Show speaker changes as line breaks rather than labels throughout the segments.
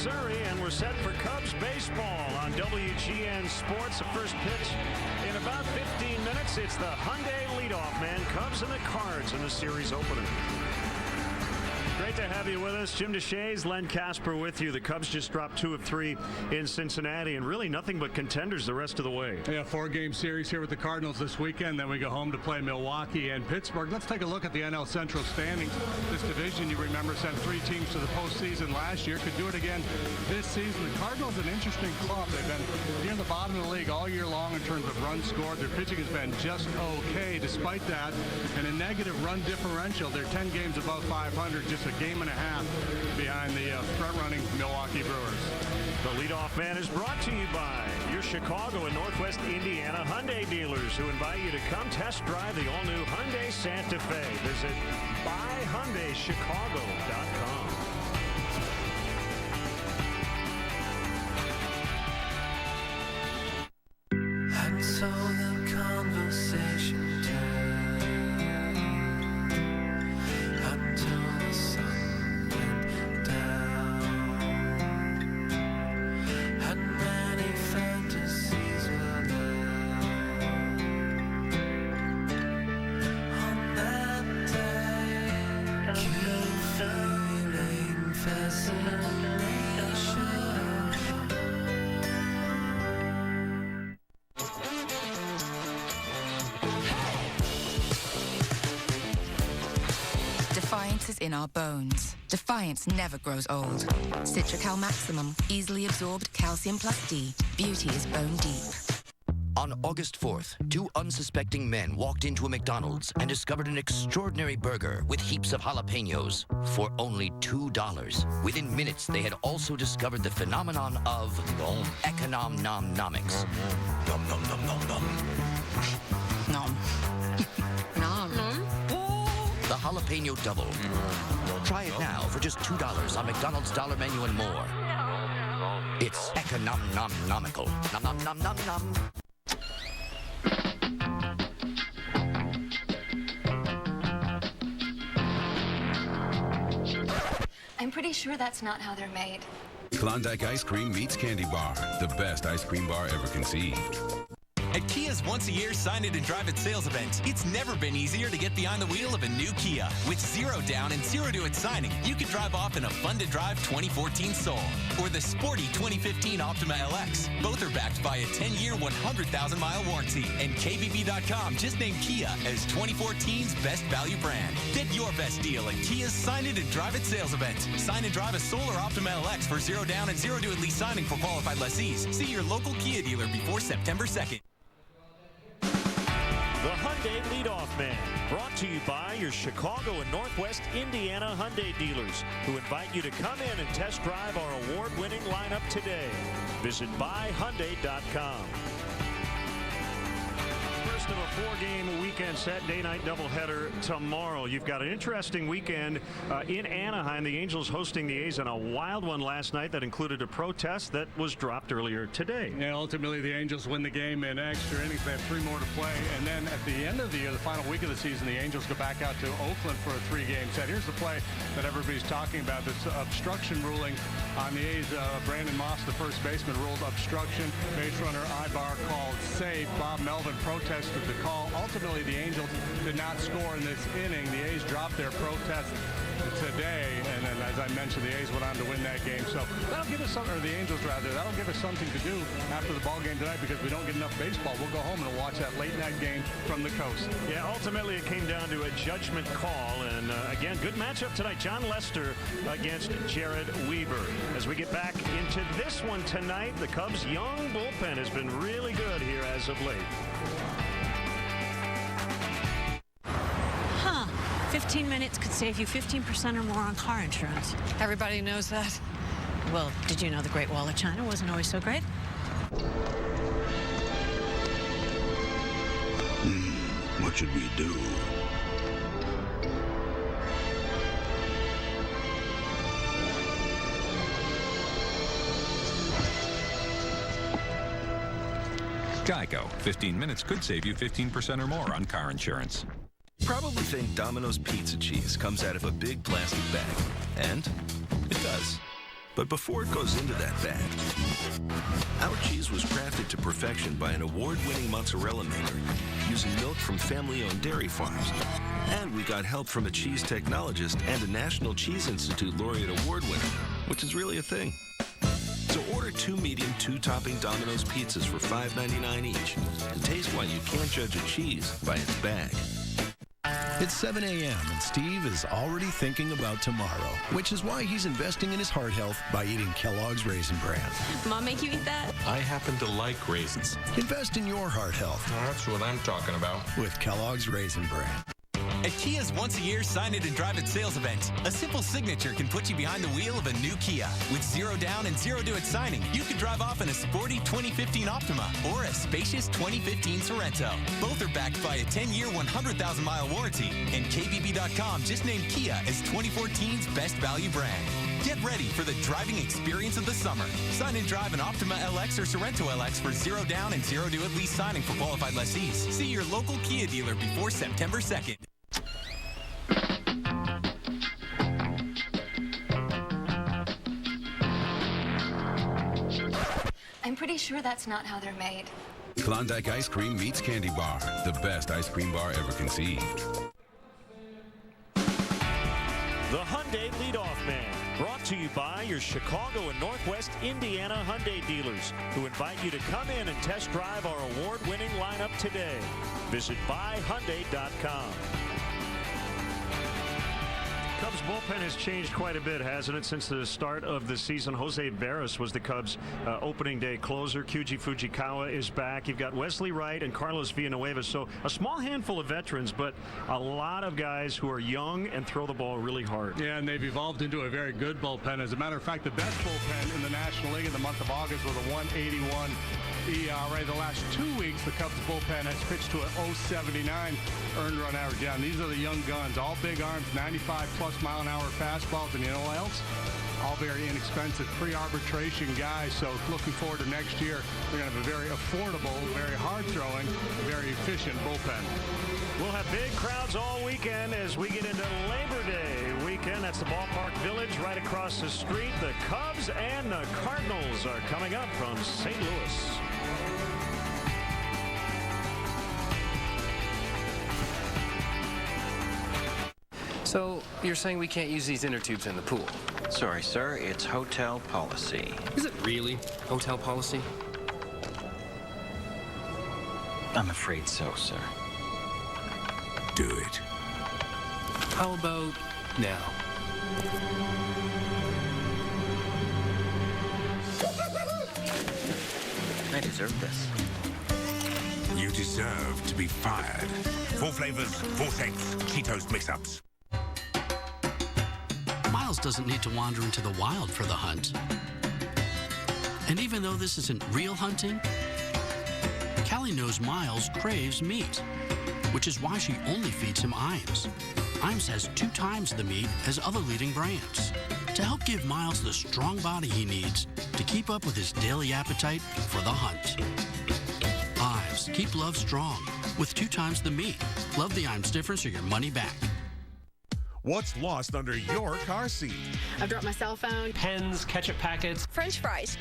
Missouri, and we're set for Cubs baseball on WGN Sports. The first pitch in about 15 minutes. It's the Hyundai leadoff man, Cubs and the Cards in the series opener. Great to have you with us. Jim DeShays, Len Casper with you. The Cubs just dropped 2 of 3 in Cincinnati, and really nothing but contenders the rest of the way.
Yeah, 4-game series here with the Cardinals this weekend. Then we go home to play Milwaukee and Pittsburgh. Let's take a look at the NL Central standings. This division, you remember, sent 3 teams to the postseason last year. Could do it again this season. The Cardinals, an interesting club. They've been near the bottom of the league all year long in terms of runs scored. Their pitching has been just okay despite that. And a negative run differential. They're 10 games above 500, just a game and a half behind the front-running Milwaukee Brewers.
The leadoff man is brought to you by your Chicago and Northwest Indiana Hyundai dealers, who invite you to come test drive the all-new Hyundai Santa Fe. Visit buyhyundaichicago.com.
And so the conversation turned until the sun went down, and many fantasies were there on that day. Keep feeling fascination.
Defiance is in our bones. Defiance never grows old. Citracal Maximum, easily absorbed calcium plus D. Beauty is bone deep.
On August 4th, 2 unsuspecting men walked into a McDonald's and discovered an extraordinary burger with heaps of jalapenos for only $2. Within minutes, they had also discovered the phenomenon of economnomics. Nom nom nom nom nom.
Nom. Nom.
The jalapeno double. Try it now for just $2 on McDonald's Dollar Menu and more. It's economical. Nom nom nom nom nom.
I'm pretty sure that's not how they're made.
Klondike Ice Cream meets Candy Bar, the best ice cream bar ever conceived.
At Kia's once-a-year Sign It and Drive It sales event, it's never been easier to get behind the wheel of a new Kia. With 0 down and 0 to its signing, you can drive off in a fun-to-drive 2014 Soul or the sporty 2015 Optima LX. Both are backed by a 10-year, 100,000-mile warranty. And KBB.com just named Kia as 2014's best value brand. Get your best deal at Kia's Sign It and Drive It sales event. Sign and drive a Soul or Optima LX for 0 down and 0 to at least signing for qualified lessees. See your local Kia dealer before September 2nd.
The Hyundai leadoff man, brought to you by your Chicago and Northwest Indiana Hyundai dealers, who invite you to come in and test drive our award-winning lineup today. Visit buyhyundai.com. First of a 4-game weekend set, day-night doubleheader tomorrow. You've got an interesting weekend in Anaheim. The Angels hosting the A's on a wild one last night that included a protest that was dropped earlier today.
Yeah, ultimately the Angels win the game in extra innings. They have 3 more to play. And then at the end of the year, the final week of the season, the Angels go back out to Oakland for a 3-game set. Here's the play that everybody's talking about, this obstruction ruling on the A's. Brandon Moss, the first baseman, ruled obstruction. Base runner Ibar called safe. Bob Melvin protested the call. Ultimately, the Angels did not score in this inning. The A's dropped their protest today, and then, as I mentioned, the A's went on to win that game. So that'll give us something, or the Angels rather, that'll give us something to do after the ball game tonight, because we don't get enough baseball. We'll go home and we'll watch that late night game from the coast.
Yeah, ultimately it came down to a judgment call, and again, good matchup tonight. John Lester against Jared Weaver. As we get back into this one tonight, the Cubs' young bullpen has been really good here as of late.
15 minutes could save you 15% or more on car insurance.
Everybody knows that.
Well, did you know the Great Wall of China wasn't always so great?
What should we do?
Geico. 15 minutes could save you 15% or more on car insurance.
Probably think Domino's pizza cheese comes out of a big plastic bag. And it does.
But before it goes into that bag, our cheese was crafted to perfection by an award-winning mozzarella maker using milk from family-owned dairy farms. And we got help from a cheese technologist and a National Cheese Institute laureate award winner, which is really a thing. So order 2 medium, 2-topping Domino's pizzas for $5.99 each and taste why you can't judge a cheese by its bag.
It's 7 a.m. and Steve is already thinking about tomorrow, which is why he's investing in his heart health by eating Kellogg's Raisin Bran.
Mom make you eat that?
I happen to like raisins.
Invest in your heart health.
That's what I'm talking about.
With Kellogg's Raisin Bran.
At Kia's once-a-year Sign It and Drive It sales event, a simple signature can put you behind the wheel of a new Kia. With 0 down and 0 due at signing, you could drive off in a sporty 2015 Optima or a spacious 2015 Sorento. Both are backed by a 10-year, 100,000-mile warranty. And KBB.com just named Kia as 2014's best value brand. Get ready for the driving experience of the summer. Sign and drive an Optima LX or Sorento LX for 0 down and 0 due at lease signing for qualified lessees. See your local Kia dealer before September 2nd.
I'm pretty sure that's not how they're made.
Klondike Ice Cream meets Candy Bar, the best ice cream bar ever conceived.
The Hyundai Leadoff Man, brought to you by your Chicago and Northwest Indiana Hyundai dealers, who invite you to come in and test drive our award-winning lineup today. Visit buyhyundai.com. Cubs bullpen has changed quite a bit, hasn't it, since the start of the season? Jose Barris was the Cubs opening day closer. Kyuji Fujikawa is back. You've got Wesley Wright and Carlos Villanueva. So a small handful of veterans, but a lot of guys who are young and throw the ball really hard.
Yeah, and they've evolved into a very good bullpen. As a matter of fact, the best bullpen in the National League in the month of August with a 181 ERA. The last 2 weeks, the Cubs bullpen has pitched to an 0.79 earned run average. Yeah, and these are the young guns, all big arms, 95+ mile-an-hour fastballs, and you know what else? All very inexpensive pre-arbitration guys. So looking forward to next year, they're going to have a very affordable, very hard-throwing, very efficient bullpen.
We'll have big crowds all weekend as we get into Labor Day weekend. That's the Ballpark Village right across the street. The Cubs and the Cardinals are coming up from St. Louis.
So, you're saying we can't use these inner tubes in the pool?
Sorry, sir. It's hotel policy.
Is it really hotel policy?
I'm afraid so, sir.
Do it.
How about now?
I deserve this.
You deserve to be fired. 4 flavors, 4 shapes, Cheetos mix-ups.
Miles doesn't need to wander into the wild for the hunt. And even though this isn't real hunting, Callie knows Miles craves meat, which is why she only feeds him Iams. Iams has 2 times the meat as other leading brands to help give Miles the strong body he needs to keep up with his daily appetite for the hunt. Iams, keep love strong with 2 times the meat. Love the Iams difference or your money back.
What's lost under your car seat?
I've dropped my cell phone,
pens, ketchup packets,
French fries.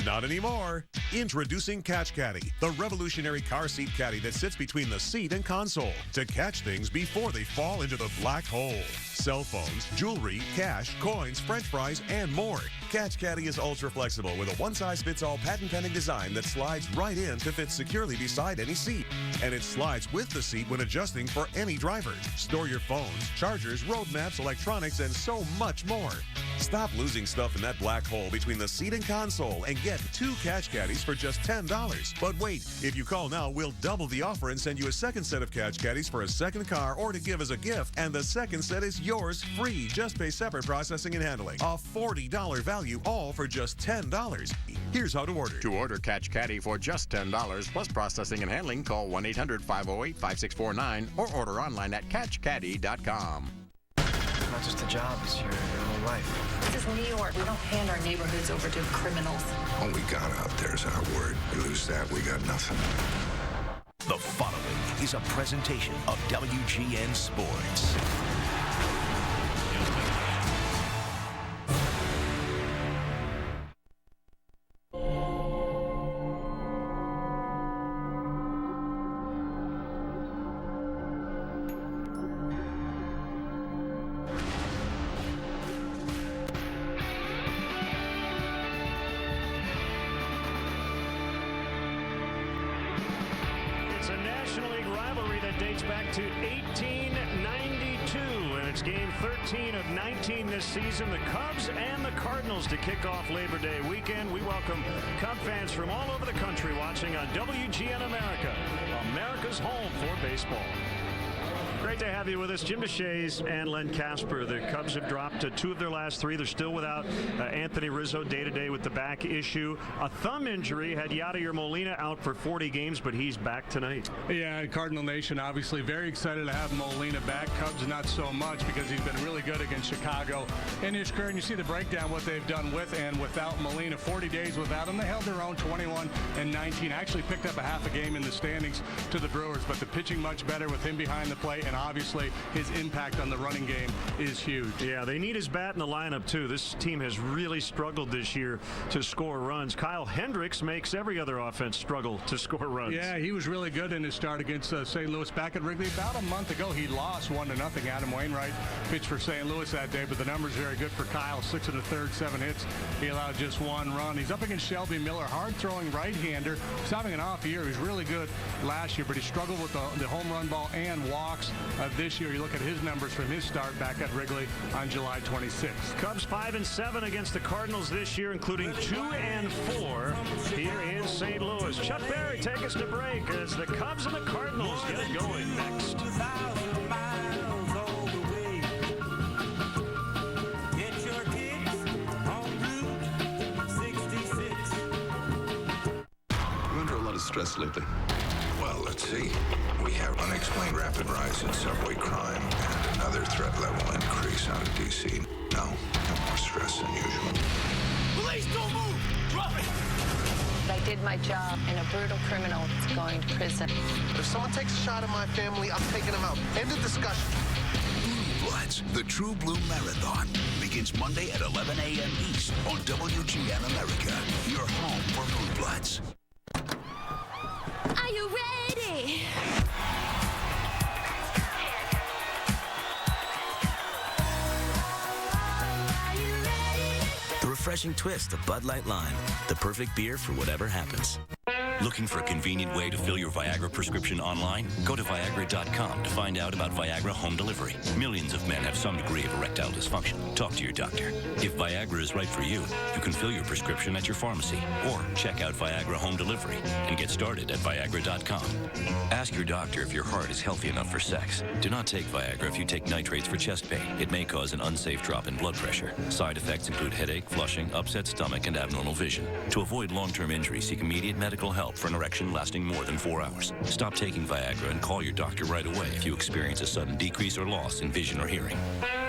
Not anymore. Introducing Catch Caddy, the revolutionary car seat caddy that sits between the seat and console to catch things before they fall into the black hole. Cell phones, jewelry, cash, coins, French fries, and more. Catch Caddy is ultra flexible with a one-size-fits-all patent-pending design that slides right in to fit securely beside any seat. And it slides with the seat when adjusting for any driver. Store your phones, chargers, road maps, electronics, and so much more. Stop losing stuff in that black hole between the seat and console and get 2 Catch Caddies for just $10. But wait, if you call now, we'll double the offer and send you a second set of Catch Caddies for a second car or to give as a gift. And the second set is yours free. Just pay separate processing and handling. A $40 value, all for just $10. Here's how to order.
To order Catch Caddy for just $10 plus processing and handling, call 1-800-508-5649 or order online at catchcaddy.com.
It's not just a job, it's your whole life.
This is New York. We don't hand our neighborhoods over to criminals.
All we got out there is our word. You lose that, we got nothing.
The following is a presentation of WGN Sports.
It's a National League rivalry that dates back to 1892, and it's game 13 of 19 this season. The Cubs and the Cardinals to kick off Labor Day weekend. We welcome Cub fans from all over the country watching on WGN America, America's home for baseball. Great to have you with us, Jim DeShays and Len Casper. The Cubs have dropped 2 of their last 3. They're still without Anthony Rizzo day-to-day with the back issue. A thumb injury had Yadier Molina out for 40 games, but he's back tonight.
Yeah, Cardinal Nation obviously very excited to have Molina back. Cubs not so much because he's been really good against Chicago in his career. And you see the breakdown, what they've done with and without Molina. 40 days without him. They held their own 21-19. Actually picked up a half a game in the standings to the Brewers, but the pitching much better with him behind the plate. And obviously his impact on the running game is huge.
Yeah, they need his bat in the lineup too. This team has really struggled this year to score runs. Kyle Hendricks makes every other offense struggle to score runs.
Yeah, he was really good in his start against St. Louis back at Wrigley. About a month ago, he lost 1-0. Adam Wainwright pitched for St. Louis that day, but the numbers very good for Kyle. 6 1/3, 7 hits. He allowed just 1 run. He's up against Shelby Miller, hard-throwing right-hander. He's having an off year. He was really good last year, but he struggled with the home run ball and walks this year. You look at his numbers from his start back at Wrigley on July 26th.
Cubs 5-7 against the Cardinals this year, including 2-4 here in St. Louis. Chuck Berry, take us to break as the Cubs and the Cardinals get it going next.
You under a lot of stress lately? Well, let's see. We have unexplained rapid rise in subway crime and another threat level increase out of D.C. No more stress than usual.
Police, don't move! Drop it!
I did my job, and a brutal criminal is going to prison.
If someone takes a shot at my family, I'm taking them out. End of discussion.
Blue Bloods, the True Blue Marathon, begins Monday at 11 a.m. East on WGN America. Your home for Blue Bloods.
Are you ready?
The refreshing twist of Bud Light Lime. The perfect beer for whatever happens.
Looking for a convenient way to fill your Viagra prescription online? Go to Viagra.com to find out about Viagra home delivery. Millions of men have some degree of erectile dysfunction. Talk to your doctor. If Viagra is right for you, you can fill your prescription at your pharmacy or check out Viagra home delivery and get started at Viagra.com. Ask your doctor if your heart is healthy enough for sex. Do not take Viagra if you take nitrates for chest pain. It may cause an unsafe drop in blood pressure. Side effects include headache, flushing, upset stomach, and abnormal vision. To avoid long-term injury, seek immediate medical help for an erection lasting more than 4 hours. Stop taking Viagra and call your doctor right away if you experience a sudden decrease or loss in vision or hearing.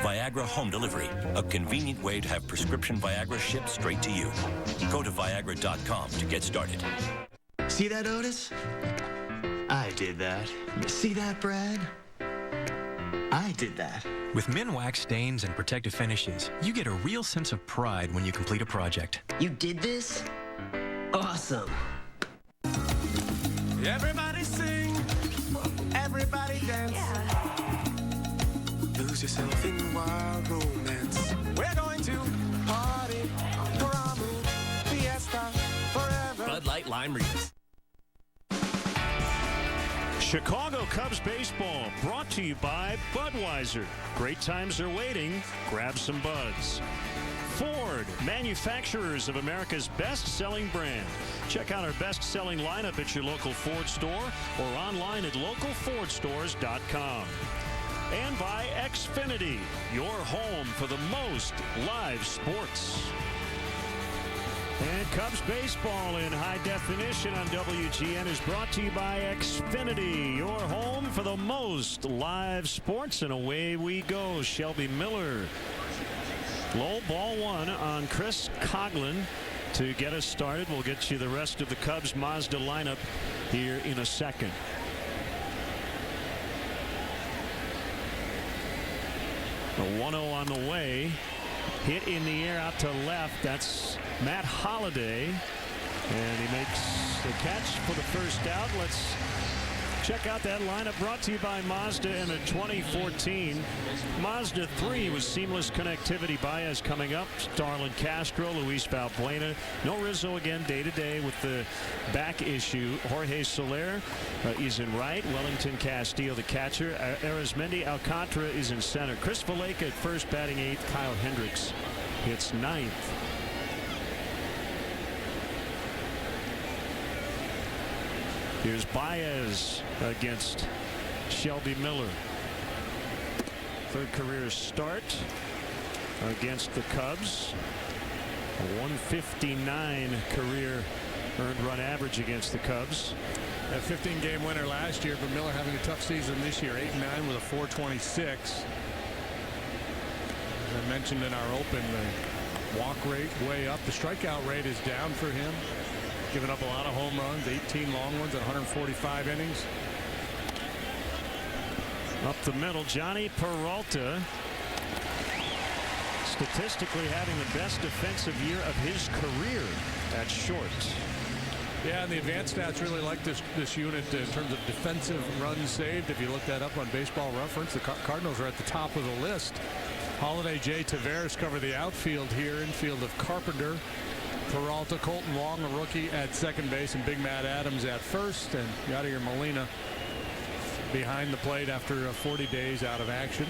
Viagra home delivery, a convenient way to have prescription Viagra shipped straight to you. Go to Viagra.com to get started.
See that, Otis? I did that. See that, Brad? I did that.
With Minwax stains and protective finishes, you get a real sense of pride when you complete a project.
You did this? Awesome.
Everybody sing, everybody dance. Lose yourself in wild romance. We're going to party, Paramu, Fiesta, forever.
Bud Light Lime Reads.
Chicago Cubs baseball brought to you by Budweiser. Great times are waiting. Grab some buds. Ford, manufacturers of America's best-selling brand. Check out our best-selling lineup at your local Ford store or online at localfordstores.com. And by Xfinity, your home for the most live sports. And Cubs baseball in high definition on WGN is brought to you by Xfinity, your home for the most live sports. And away we go. Shelby Miller. Low ball 1 on Chris Coughlin to get us started. We'll get you the rest of the Cubs Mazda lineup here in a second. The 1-0 on the way. Hit in the air out to left. That's Matt Holliday. And he makes the catch for the first out. Let's Check out that lineup brought to you by Mazda and the 2014 Mazda 3 with seamless connectivity. Baez coming up. Starlin Castro, Luis Valbuena. No Rizzo again day-to-day with the back issue. Jorge Soler is in right. Wellington Castillo, the catcher. Arizmendi Alcantara is in center. Chris Valaika at first, batting 8th. Kyle Hendricks hits 9th. Here's Baez against Shelby Miller. Third career start against the Cubs. A 159 career earned run average against the Cubs.
A 15-game winner last year, but Miller having a tough season this year. 8-9 with a 426. As I mentioned in our open, the walk rate way up. The strikeout rate is down for him. Giving up a lot of home runs, 18 long ones at 145 innings.
Up the middle, Johnny Peralta. Statistically having the best defensive year of his career at short.
Yeah, and the advanced stats really like this unit in terms of defensive runs saved. If you look that up on Baseball Reference, the Cardinals are at the top of the list. Holiday, Jay Taveras cover the outfield here. Infield of Carpenter, Peralta, Colton Wong, a rookie, at second base, and Big Matt Adams at first, and Yadier Molina behind the plate after 40 days out of action.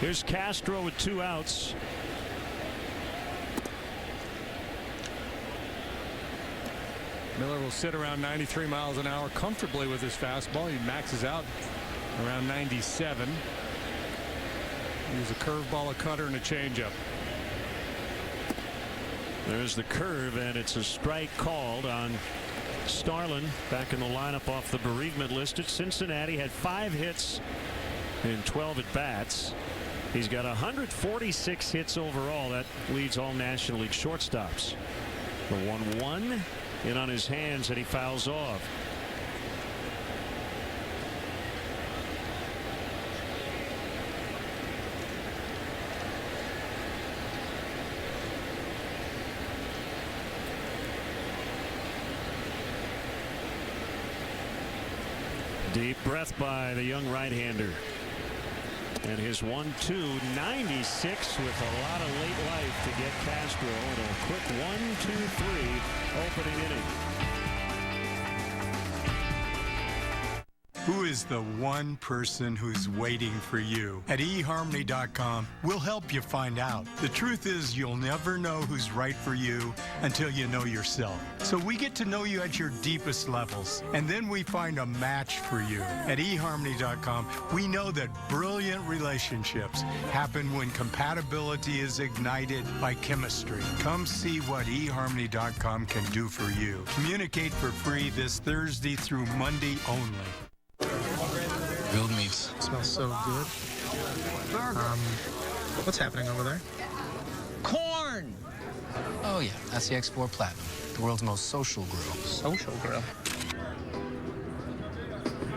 Here's Castro with 2 outs.
Miller will sit around 93 miles an hour comfortably with his fastball. He maxes out around 97. Use a curveball, a cutter, and a changeup.
There's the curve, and it's a strike called on Starlin, back in the lineup off the bereavement list at Cincinnati. Had 5 hits in 12 at bats. He's got 146 hits overall. That leads all National League shortstops. The 1-1 in on his hands, and he fouls off. Deep breath by the young right-hander. And his 1-2, 96 with a lot of late life to get Castro. And a quick 1-2-3 opening inning.
Who is the one person who's waiting for you? At eHarmony.com, we'll help you find out. The truth is, you'll never know who's right for you until you know yourself. So we get to know you at your deepest levels, and then we find a match for you. At eHarmony.com, we know that brilliant relationships happen when compatibility is ignited by chemistry. Come see what eHarmony.com can do for you. Communicate for free this Thursday through Monday only.
Grilled meats. Smells so good. What's happening over there?
Corn! Oh, yeah. That's the X4 Platinum, the world's most social grill.
Social grill?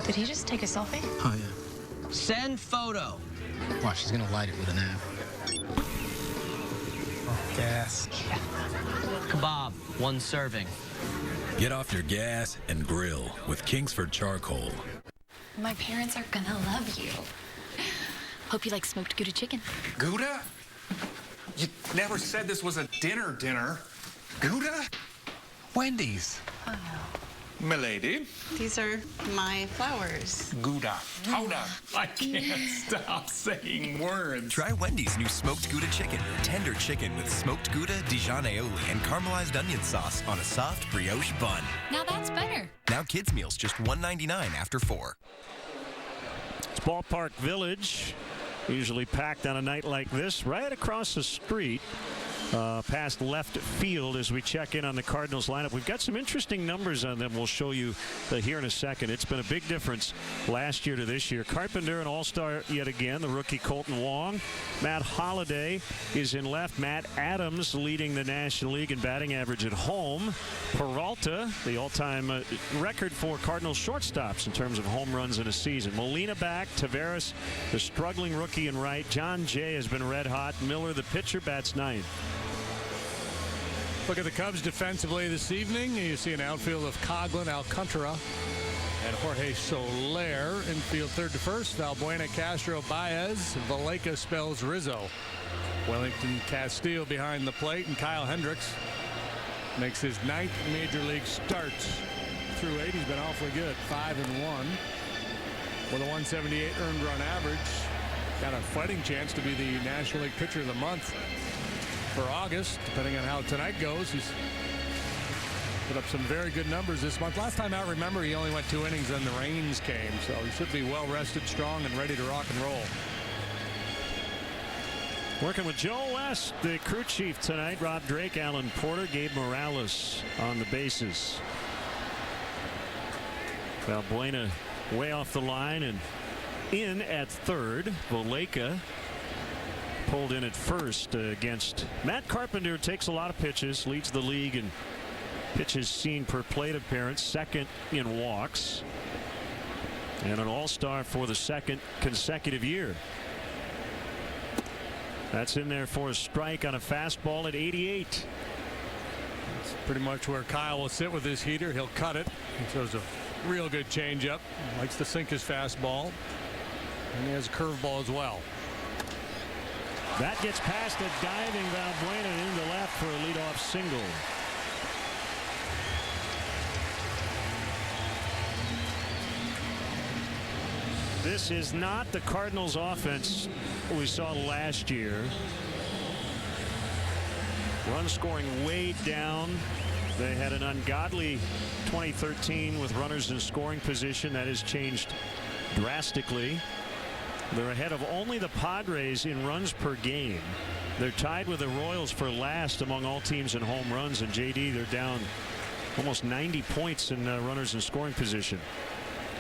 Did he just take a selfie?
Oh, yeah. Send photo. Watch, she's gonna light it with an app.
Oh, gas.
Yeah. Kebab, 1 serving.
Get off your gas and grill with Kingsford Charcoal.
My parents are gonna love you. Hope you like smoked Gouda chicken.
Gouda? You never said this was a dinner. Gouda? Wendy's.
Oh.
Milady.
These are my flowers.
Gouda. Gouda. I can't stop saying words.
Try Wendy's new smoked Gouda chicken. Tender chicken with smoked Gouda, Dijon aioli, and caramelized onion sauce on a soft brioche bun.
Now that's better.
Now kids' meals just $1.99 after 4.
It's Ballpark Village, usually packed on a night like this. Right across the street past left field as we check in on the Cardinals lineup. We've got some interesting numbers on them. We'll show you here in a second. It's been a big difference last year to this year. Carpenter, an all-star yet again. The rookie Colton Wong. Matt Holliday is in left. Matt Adams leading the National League in batting average at home. Peralta, the all-time record for Cardinals shortstops in terms of home runs in a season. Molina back. Taveras, the struggling rookie in right. John Jay has been red hot. Miller, the pitcher, bats ninth.
Look at the Cubs defensively this evening. You see an outfield of Coghlan, Alcantara, and Jorge Soler. Infield third to first. Valbuena, Castro, Baez. Valleca spells Rizzo. Wellington Castillo behind the plate, and Kyle Hendricks makes his 9th major league start. Through 8, he's been awfully good. 5-1 with a 178 earned run average. Got a fighting chance to be the National League Pitcher of the Month for August, depending on how tonight goes. He's put up some very good numbers this month. Last time out, remember, he only went 2 innings and the rains came, so he should be well rested, strong, and ready to rock and roll.
Working with Joe West, the crew chief tonight. Rob Drake, Alan Porter, Gabe Morales on the bases. Valbuena way off the line and in at third. Valleca pulled in at first against Matt Carpenter. Takes a lot of pitches, leads the league in pitches seen per plate appearance, second in walks, and an all-star for the 2nd consecutive year. That's in there for a strike on a fastball at 88.
That's pretty much where Kyle will sit with his heater. He'll cut it. He throws a real good changeup. Likes to sink his fastball, and he has a curveball as well.
That gets past a diving Valbuena into left for a leadoff single. This is not the Cardinals offense we saw last year. Run scoring way down. They had an ungodly 2013 with runners in scoring position. That has changed drastically. They're ahead of only the Padres in runs per game. They're tied with the Royals for last among all teams in home runs. And JD, they're down almost 90 points in runners in scoring position.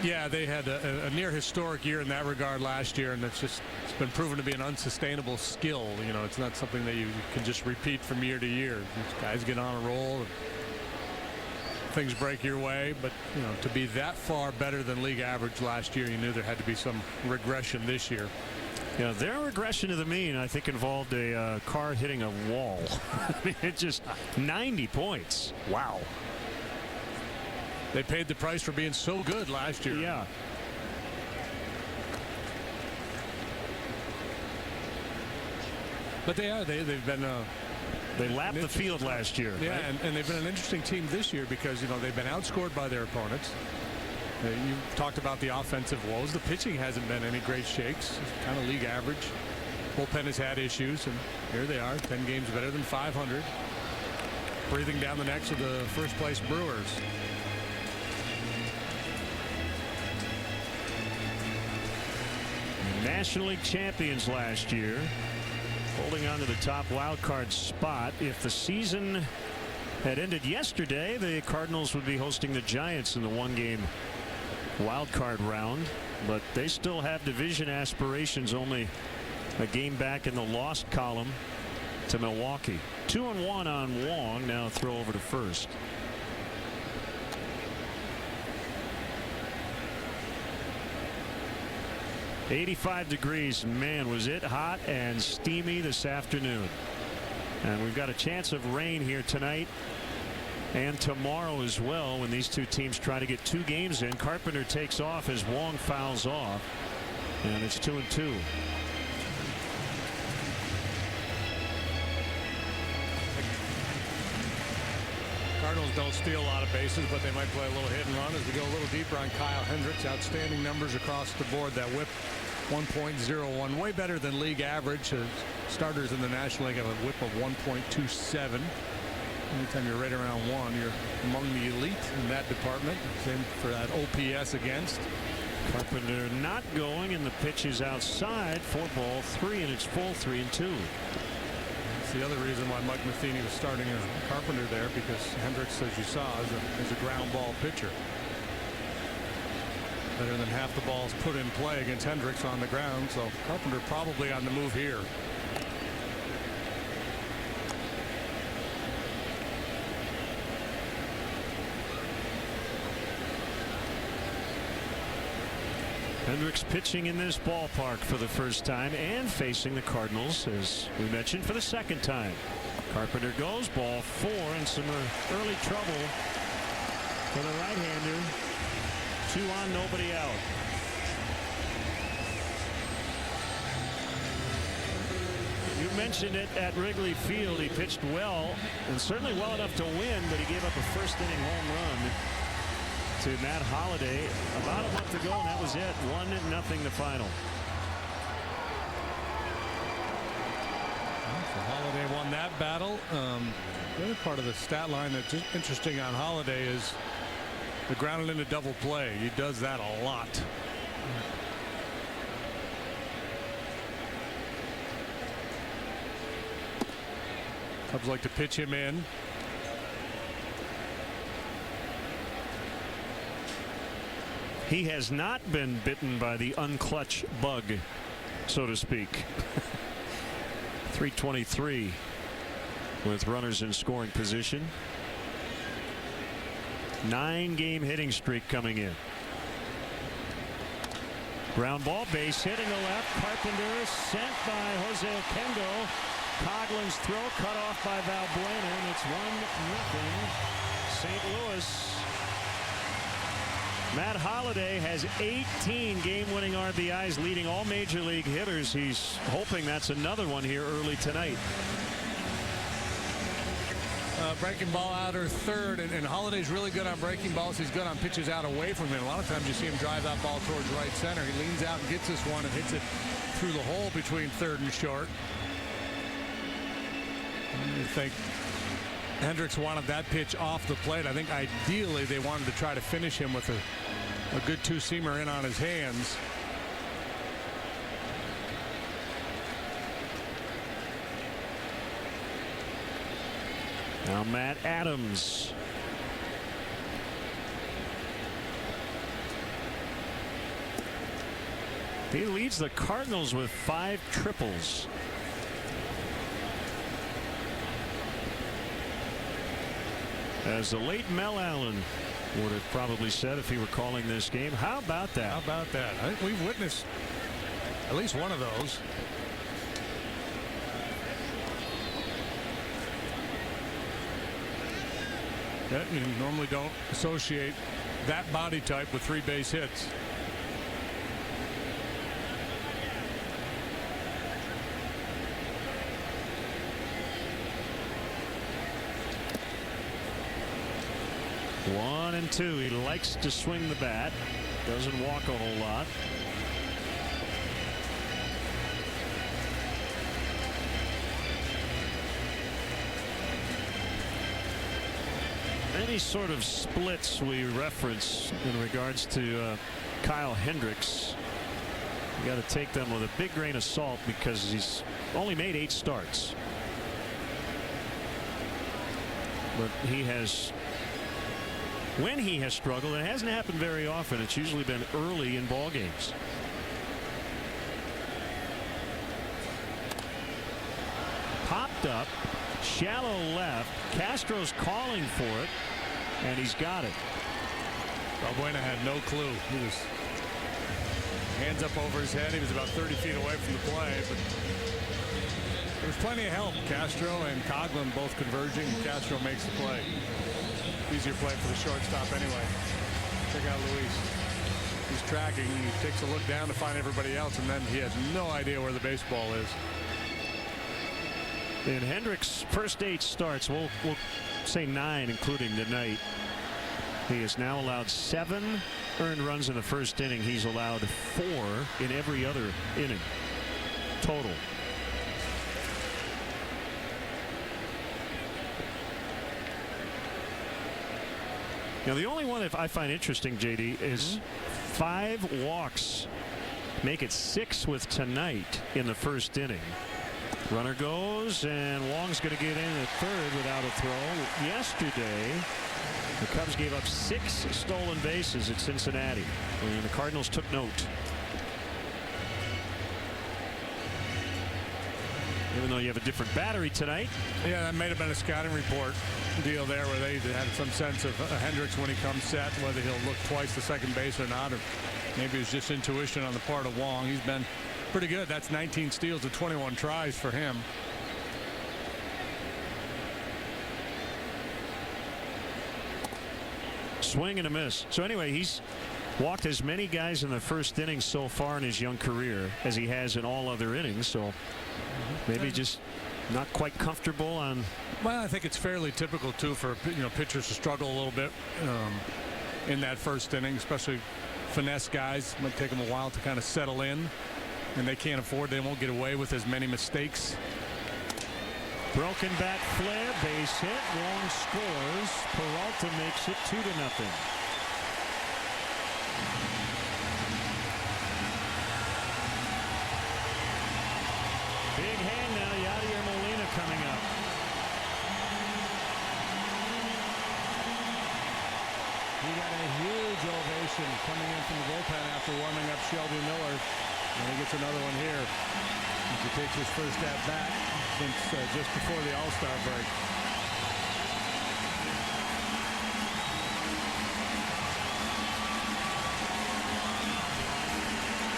Yeah, they had a near historic year in that regard last year, and it's been proven to be an unsustainable skill. You know, it's not something that you can just repeat from year to year. These guys get on a roll and things break your way, but you know, to be that far better than league average last year, you knew there had to be some regression this year.
Yeah, their regression to the mean, I think, involved a car hitting a wall. I mean, it's just 90 points. Wow.
They paid the price for being so good last year.
Yeah.
But they've been
they lapped the field last year.
Yeah,
right?
and they've been an interesting team this year because, you know, they've been outscored by their opponents. You talked about the offensive woes. The pitching hasn't been any great shakes. It's kind of league average. Bullpen has had issues, and here they are, 10 games better than 500. Breathing down the necks of the first place Brewers.
National League champions last year, holding on to the top wild card spot. If the season had ended yesterday, the Cardinals would be hosting the Giants in the 1-game wild card round, but they still have division aspirations, only a game back in the lost column to Milwaukee. 2-1 on Wong. Now throw over to first. $85 degrees. Man, was it hot and steamy this afternoon. And we've got a chance of rain here tonight and tomorrow as well when these two teams try to get 2 games in. Carpenter takes off as Wong fouls off, and it's 2-2.
Cardinals don't steal a lot of bases, but they might play a little hit and run as we go a little deeper on Kyle Hendricks. Outstanding numbers across the board. That whip 1.01, way better than league average. Starters in the National League have a whip of 1.27. Anytime you're right around 1, you're among the elite in that department. Same for that OPS against.
Carpenter not going, and the pitch is outside for ball 3, and it's full 3-2.
That's the other reason why Mike Matheny was starting Carpenter there, because Hendricks, as you saw, is a ground ball pitcher. Better than half the balls put in play against Hendricks on the ground, so Carpenter probably on the move here.
Hendricks pitching in this ballpark for the first time and facing the Cardinals, as we mentioned, for the second time. Carpenter goes, ball 4, and some early trouble for the right-hander. 2 on, nobody out. You mentioned it at Wrigley Field. He pitched well, and certainly well enough to win, but he gave up a first-inning home run to Matt Holliday about a month ago, and that was it. 1-0 the final.
So Holliday won that battle. The other part of the stat line that's interesting on Holliday is the grounded into double play. He does that a lot. Cubs like to pitch him in.
He has not been bitten by the unclutch bug, so to speak. 323 with runners in scoring position. 9-game hitting streak coming in. Ground ball, base hit in the left. Carpenter sent by Jose Oquendo. Coughlin's throw cut off by Valbuena, and it's 1-0 St. Louis. Matt Holliday has 18 game-winning RBIs, leading all major league hitters. He's hoping that's another one here early tonight.
Breaking ball out or third, and Holliday's really good on breaking balls. He's good on pitches out away from him. A lot of times you see him drive that ball towards right center. He leans out and gets this one and hits it through the hole between third and short. I think Hendricks wanted that pitch off the plate. I think ideally they wanted to try to finish him with a good two-seamer in on his hands.
Now Matt Adams. He leads the Cardinals with 5 triples. As the late Mel Allen would have probably said if he were calling this game. How about that?
How about that? I think we've witnessed at least one of those. Yeah, you normally don't associate that body type with 3 base hits.
One and two. He likes to swing the bat. Doesn't walk a whole lot. Any sort of splits we reference in regards to Kyle Hendricks, you got to take them with a big grain of salt because he's only made 8 starts. But he has, when he has struggled, it hasn't happened very often. It's usually been early in ball games. Popped up, shallow left. Castro's calling for it, and he's got it.
Valbuena had no clue. He was hands up over his head. He was about 30 feet away from the play, but there was plenty of help. Castro and Coughlin both converging. Castro makes the play. Easier play for the shortstop anyway. Check out Luis. He's tracking. He takes a look down to find everybody else, and then he has no idea where the baseball is.
In Hendricks' first 8 starts, we'll say 9, including tonight. He has now allowed 7 earned runs in the first inning. He's allowed 4 in every other inning total. Now the only one that I find interesting, JD, is 5 walks. Make it 6 with tonight in the first inning. Runner goes, and Wong's going to get in at third without a throw. Yesterday, the Cubs gave up 6 stolen bases at Cincinnati, and the Cardinals took note. Even though you have a different battery tonight.
Yeah, that may have been a scouting report deal there where they had some sense of Hendricks when he comes set, whether he'll look twice to second base or not, or maybe it was just intuition on the part of Wong. He's been pretty good. That's 19 steals and 21 tries for him.
Swing and a miss. So anyway, he's walked as many guys in the first inning so far in his young career as he has in all other innings. So maybe just not quite comfortable on.
Well, I think it's fairly typical too for pitchers to struggle a little bit in that first inning, especially finesse guys. Might take them a while to kind of settle in, and they can't afford. They won't get away with as many mistakes.
Broken bat flare, base hit. Wong scores. Peralta makes it 2-0. Big hand now. Yadier Molina coming up.
He got a huge ovation coming in from the bullpen after warming up Shelby Miller. And he gets another one here. He takes his first at bat since just before the All-Star break.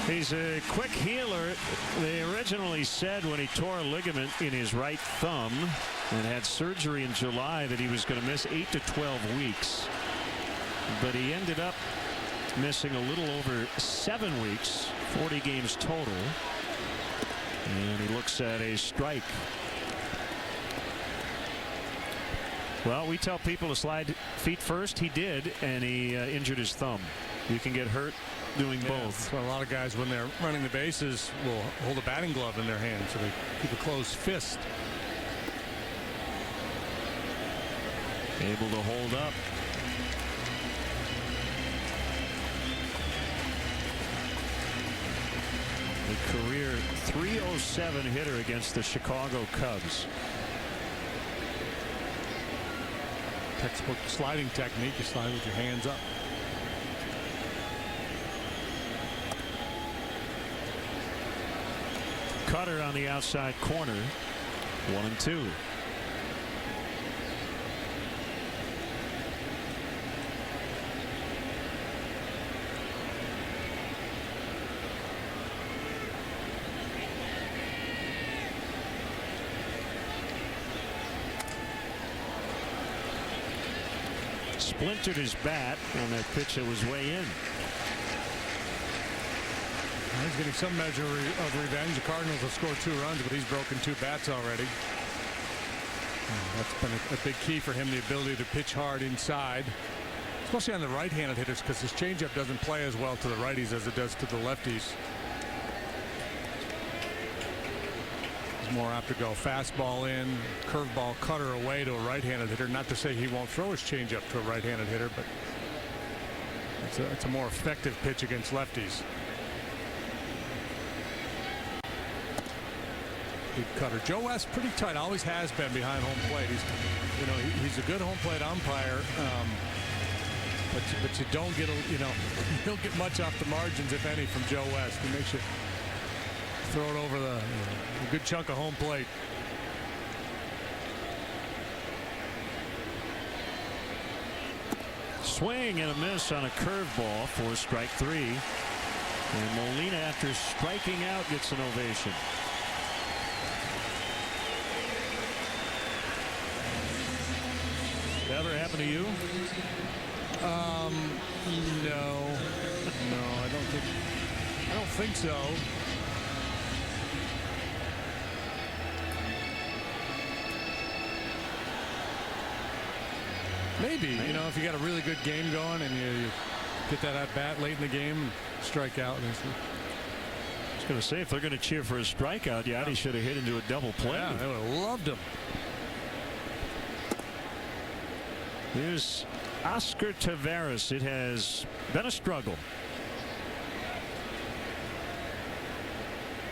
He's a quick healer. They originally said when he tore a ligament in his right thumb and had surgery in July that he was going to miss 8 to 12 weeks. But he ended up missing a little over 7 weeks, 40 games total. And he looks at a strike. Well, we tell people to slide feet first. He did, and he injured his thumb. You can get hurt doing both.
So a lot of guys, when they're running the bases, will hold a batting glove in their hand, so they keep a closed fist.
Able to hold up. A career .307 hitter against the Chicago Cubs.
Textbook sliding technique. You slide with your hands up.
Cutter on the outside corner. 1-2. Splintered his bat on that pitch that was way in.
He's getting some measure of revenge. The Cardinals have scored 2 runs, but he's broken 2 bats already. That's been a big key for him, the ability to pitch hard inside, especially on the right-handed hitters, because his changeup doesn't play as well to the righties as it does to the lefties. He's more apt to go fastball in, curveball, cutter away to a right-handed hitter. Not to say he won't throw his changeup to a right-handed hitter, but it's a more effective pitch against lefties. Good cutter. Joe West pretty tight, always has been behind home plate. He's a good home plate umpire, but you don't get you don't get much off the margins, if any, from Joe West. He makes you throw it over a good chunk of home plate.
Swing and a miss on a curveball for strike 3. And Molina, after striking out, gets an ovation. Ever happened to you?
No, I don't think so. Maybe, if you got a really good game going and you get that at bat late in the game and strike out. I
was going to say, if they're going to cheer for a strikeout, Yadi should have hit into a double play.
Yeah, they would have loved him.
Here's Oscar Taveras. It has been a struggle.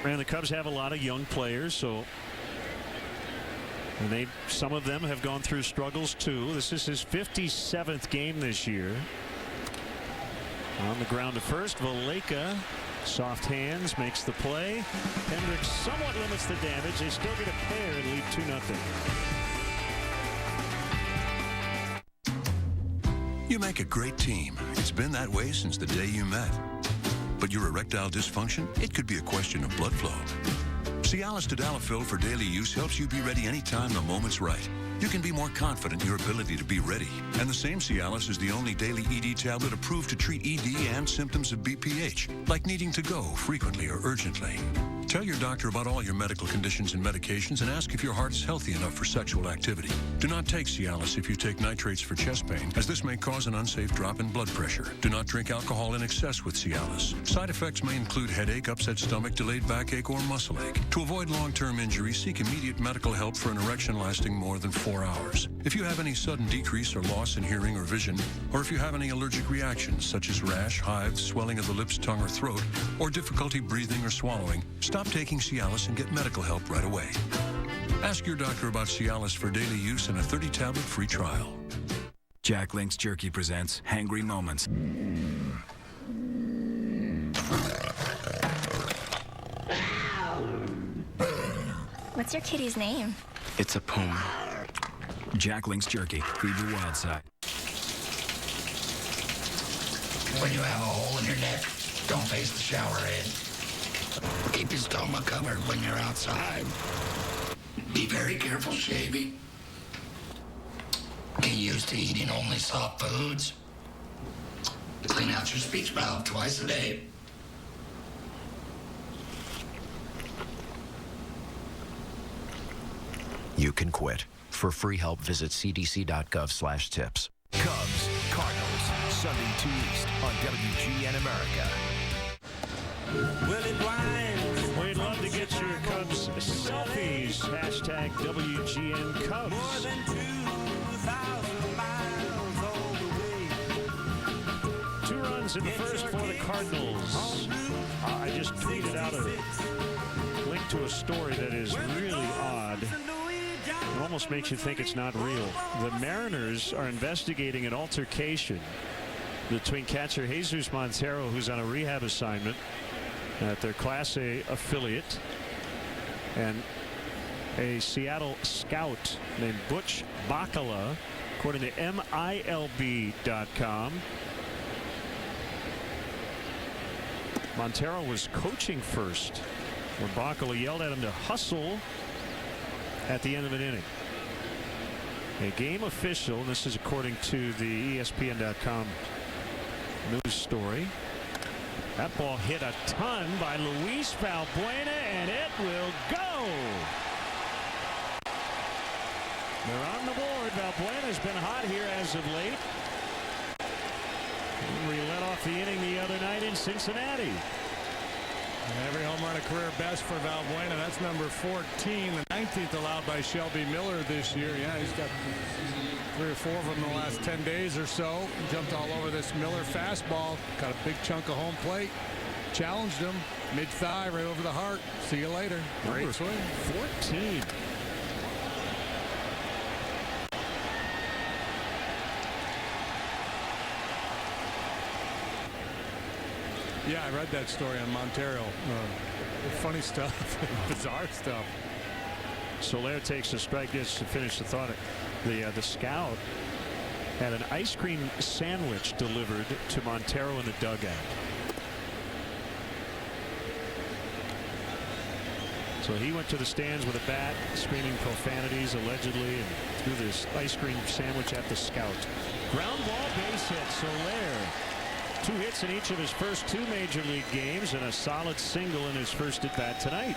And the Cubs have a lot of young players, so And some of them have gone through struggles too. This is his 57th game this year. On the ground to first, Valleca, soft hands, makes the play. Hendricks somewhat limits the damage. They still get a pair and lead 2-0.
You make a great team. It's been that way since the day you met. But your erectile dysfunction, it could be a question of blood flow. Cialis Tadalafil for daily use helps you be ready anytime the moment's right. You can be more confident in your ability to be ready. And the same Cialis is the only daily ED tablet approved to treat ED and symptoms of BPH, like needing to go frequently or urgently. Tell your doctor about all your medical conditions and medications and ask if your heart is healthy enough for sexual activity. Do not take Cialis if you take nitrates for chest pain, as this may cause an unsafe drop in blood pressure. Do not drink alcohol in excess with Cialis. Side effects may include headache, upset stomach, delayed backache, or muscle ache. To avoid long-term injury, seek immediate medical help for an erection lasting more than 4 hours. If you have any sudden decrease or loss in hearing or vision, or if you have any allergic reactions such as rash, hives, swelling of the lips, tongue, or throat, or difficulty breathing or swallowing, stop taking Cialis and get medical help right away. Ask your doctor about Cialis for daily use and a 30-tablet free trial.
Jack Link's Jerky presents Hangry Moments.
What's your kitty's name?
It's a puma. Jack Link's Jerky. Feed your wild side.
When you have a hole in your neck, don't face the shower head. Keep your stomach covered when you're outside. Be very careful shaving. Get used to eating only soft foods. Clean out your speech valve twice a day.
You can quit. For free help, visit cdc.gov/tips.
Cubs, Cardinals, Sunday 2 East on WGN America.
Willie Blinds. We'd love to get your Cubs selfies. Hashtag WGN Cubs. More than 2,000 miles all the way. 2 runs in the first for the Cardinals. I just tweeted out a link to a story that is really odd. It almost makes you think it's not real. The Mariners are investigating an altercation between catcher Jesus Montero, who's on a rehab assignment at their Class A affiliate, and a Seattle scout named Butch Bacala, according to MILB.com. Montero was coaching first when Bacala yelled at him to hustle at the end of an inning. A game official, and this is according to the ESPN.com news story. That ball hit a ton by Luis Valbuena, and it will go. They're on the board. Valbuena's been hot here as of late. We led off the inning the other night in Cincinnati.
Every home run a career best for Valbuena. That's number 14, the 19th allowed by Shelby Miller this year. Yeah, he's got 3 or 4 of them in the last 10 days or so. He jumped all over this Miller fastball. Got a big chunk of home plate. Challenged him. Mid-thigh right over the heart. See you later. Great swing.
14.
Yeah, I read that story on Montero. Funny stuff. Bizarre stuff.
Soler takes a strike just to finish the thought. The scout had an ice cream sandwich delivered to Montero in the dugout. So he went to the stands with a bat, screaming profanities allegedly, and threw this ice cream sandwich at the scout. Ground ball, base hit. Soler. 2 hits in each of his first 2 major league games and a solid single in his first at bat tonight.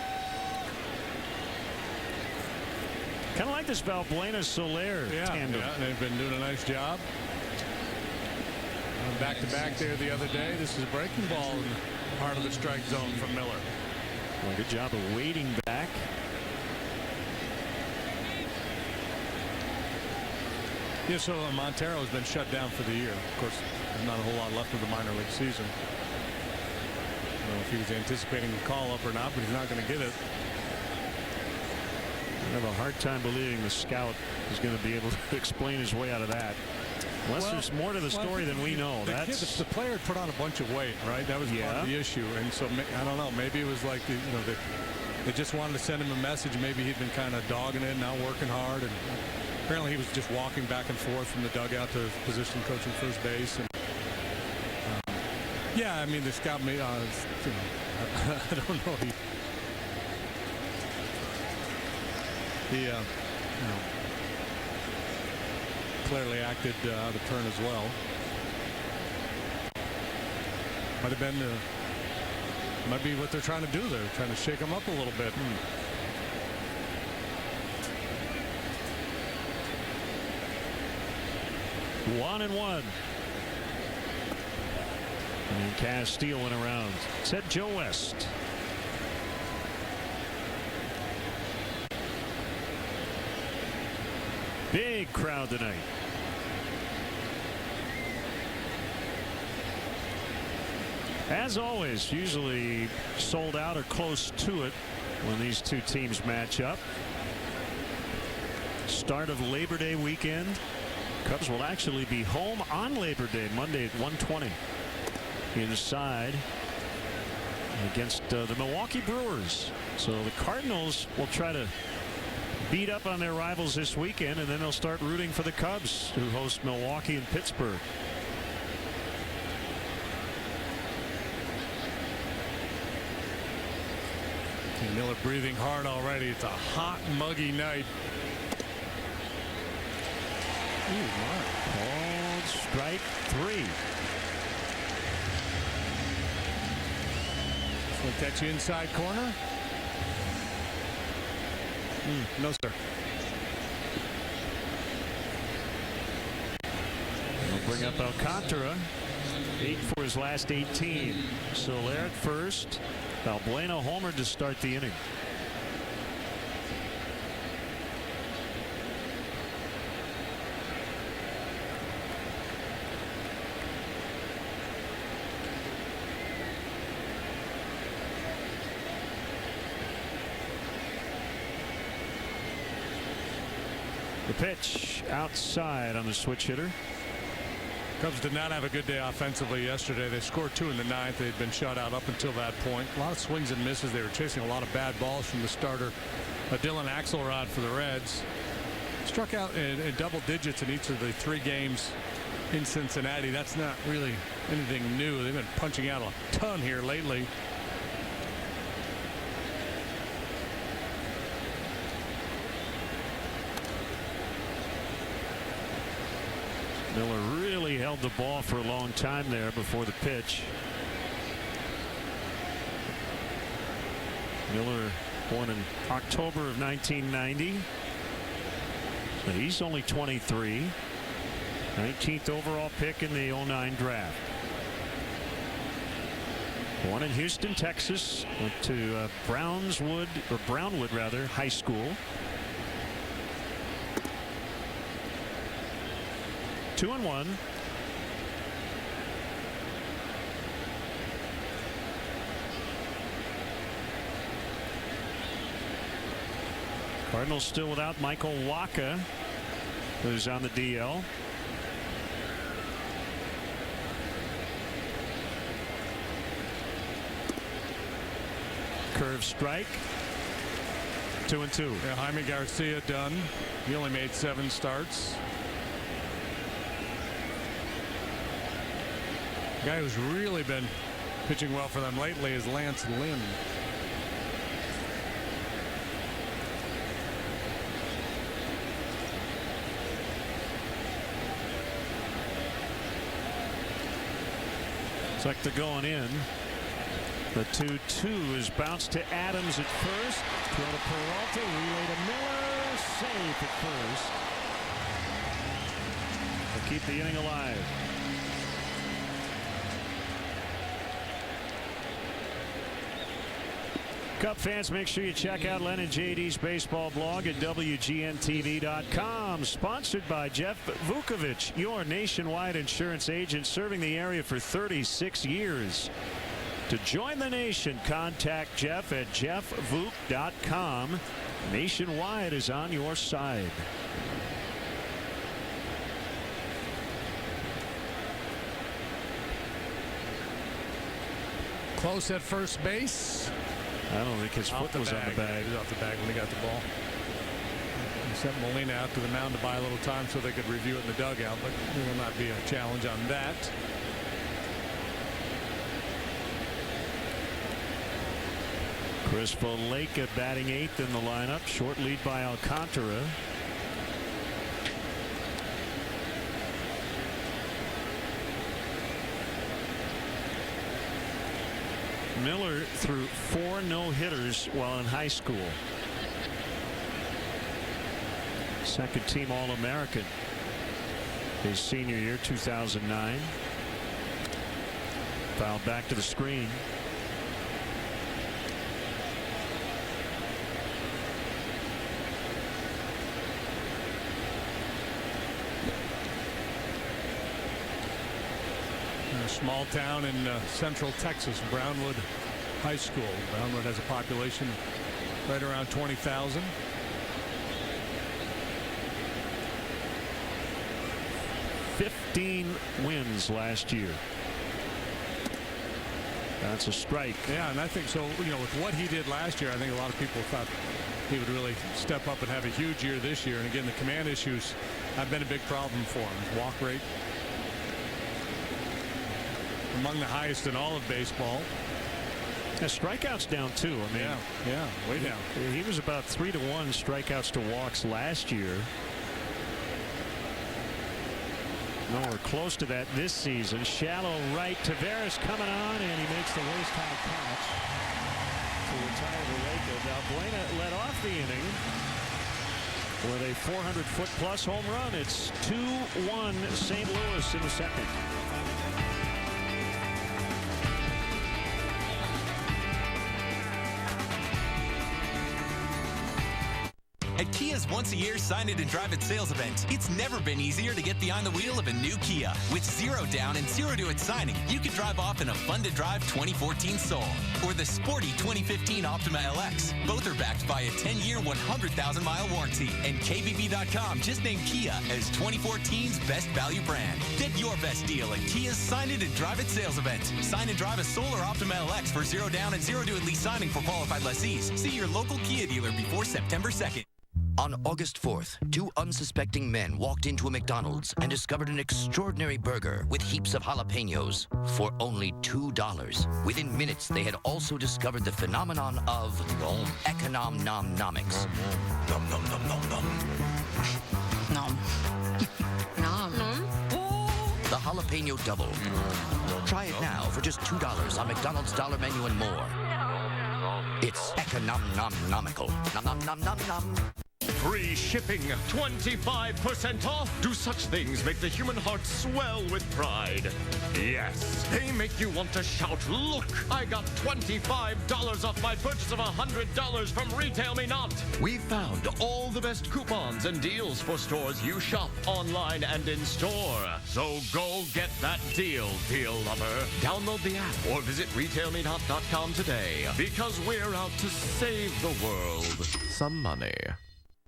Kind of like this Valbuena-Soler tandem.
Yeah, they've been doing a nice job. Back-to-back there the other day. This is a breaking ball in the heart of the strike zone from Miller.
Well, good job of waiting back.
Yeah, so Montero has been shut down for the year. Of course, there's not a whole lot left of the minor league season. I don't know if he was anticipating a call-up or not, but he's not going to get it.
I have a hard time believing the scout is going to be able to explain his way out of that. Unless there's more to the story than we know.
The player had put on a bunch of weight, right? That was part of the issue. And so, I don't know, maybe it was like, they just wanted to send him a message. Maybe he'd been kind of dogging it, not working hard. And apparently he was just walking back and forth from the dugout to his position coaching first base. And, yeah, I mean, the scout, I don't know. He clearly acted out of turn as well. Might have been, might be what they're trying to do there, trying to shake him up a little bit.
1-1. And Castile went around. Said Joe West. Big crowd tonight. As always, usually sold out or close to it when these two teams match up. Start of Labor Day weekend. Cubs will actually be home on Labor Day, Monday at 1:20. Inside against the Milwaukee Brewers. So the Cardinals will try to beat up on their rivals this weekend, and then they'll start rooting for the Cubs, who host Milwaukee and Pittsburgh.
And Miller breathing hard already. It's a hot, muggy night.
Called strike 3.
We'll catch you inside corner. No, sir.
We'll bring up Alcantara. 8 for his last 18. Soler at first. Valbuena homered to start the inning. The pitch outside on the switch hitter.
Cubs did not have a good day offensively yesterday. They scored 2 in the 9th. They'd been shut out up until that point. A lot of swings and misses. They were chasing a lot of bad balls from the starter, Dylan Axelrod for the Reds. Struck out in double digits in each of the 3 games in Cincinnati. That's not really anything new. They've been punching out a ton here lately.
Miller really held the ball for a long time there before the pitch. Miller born in October of 1990. So he's only 23. 19th overall pick in the 09 draft. Born in Houston, Texas. Went to Brownwood High School. 2-1. Cardinals still without Michael Wacha, who's on the DL. Curve strike. 2-2.
Yeah, Jaime Garcia done. He only made 7 starts. The guy who's really been pitching well for them lately is Lance Lynn.
It's like they're going in. The 2-2 is bounced to Adams at first. Throw to Peralta. Relay to Miller. Safe at first. To keep the inning alive. Cub fans, make sure you check out Len and JD's baseball blog at WGNTV.com. Sponsored by Jeff Vukovich, your nationwide insurance agent serving the area for 36 years. To join the nation, contact Jeff at jeffvook.com. Nationwide is on your side.
Close at first base.
I don't think his foot was on the bag.
He was off the bag when he got the ball. He sent Molina out to the mound to buy a little time so they could review it in the dugout, but there will not be a challenge on that.
Chris Valleca batting 8th in the lineup. Short lead by Alcantara. Miller threw 4 no-hitters while in high school. Second team All-American his senior year, 2009. Foul back to the screen.
A small town in central Texas, Brownwood High School. Brownwood has a population right around 20,000.
Wins last year. That's a strike.
Yeah, and I think so. You know, with what he did last year, I think a lot of people thought he would really step up and have a huge year this year. And again, the command issues have been a big problem for him. His walk rate among the highest in all of baseball.
The strikeouts down too. I mean,
yeah, way down.
He was about 3-1 strikeouts to walks last year. Nowhere close to that this season. Shallow right. Taveras coming on, and he makes the waste time catch to retire Valleca. Valbuena led off the inning with a 400-foot-plus home run. It's 2-1 St. Louis in the second.
At Kia's once-a-year Sign It and Drive It sales event, it's never been easier to get behind the wheel of a new Kia. With 0 down and 0 to its signing, you can drive off in a fun-to-drive 2014 Soul or the sporty 2015 Optima LX. Both are backed by a 10-year, 100,000-mile warranty. And KBB.com just named Kia as 2014's best value brand. Get your best deal at Kia's Sign It and Drive It sales event. Sign and drive a Soul or Optima LX for 0 down and 0 to at lease signing for qualified lessees. See your local Kia dealer before September 2nd.
On August 4th, 2 unsuspecting men walked into a McDonald's and discovered an extraordinary burger with heaps of jalapenos for only $2. Within minutes, they had also discovered the phenomenon of economnomics.
Nom nom nom nom nom.
Nom. Nom. The jalapeno double. Try it now for just $2 on McDonald's Dollar Menu and more. It's economical. Nom nom nom nom nom.
Free shipping, 25% off. Do such things make the human heart swell with pride? Yes, they make you want to shout, look, I got $25 off my purchase of $100 from Retail Me Not. We found all the best coupons and deals for stores you shop online and in store. So go get that deal, deal lover. Download the app or visit retailmenot.com today, because we're out to save the world some money.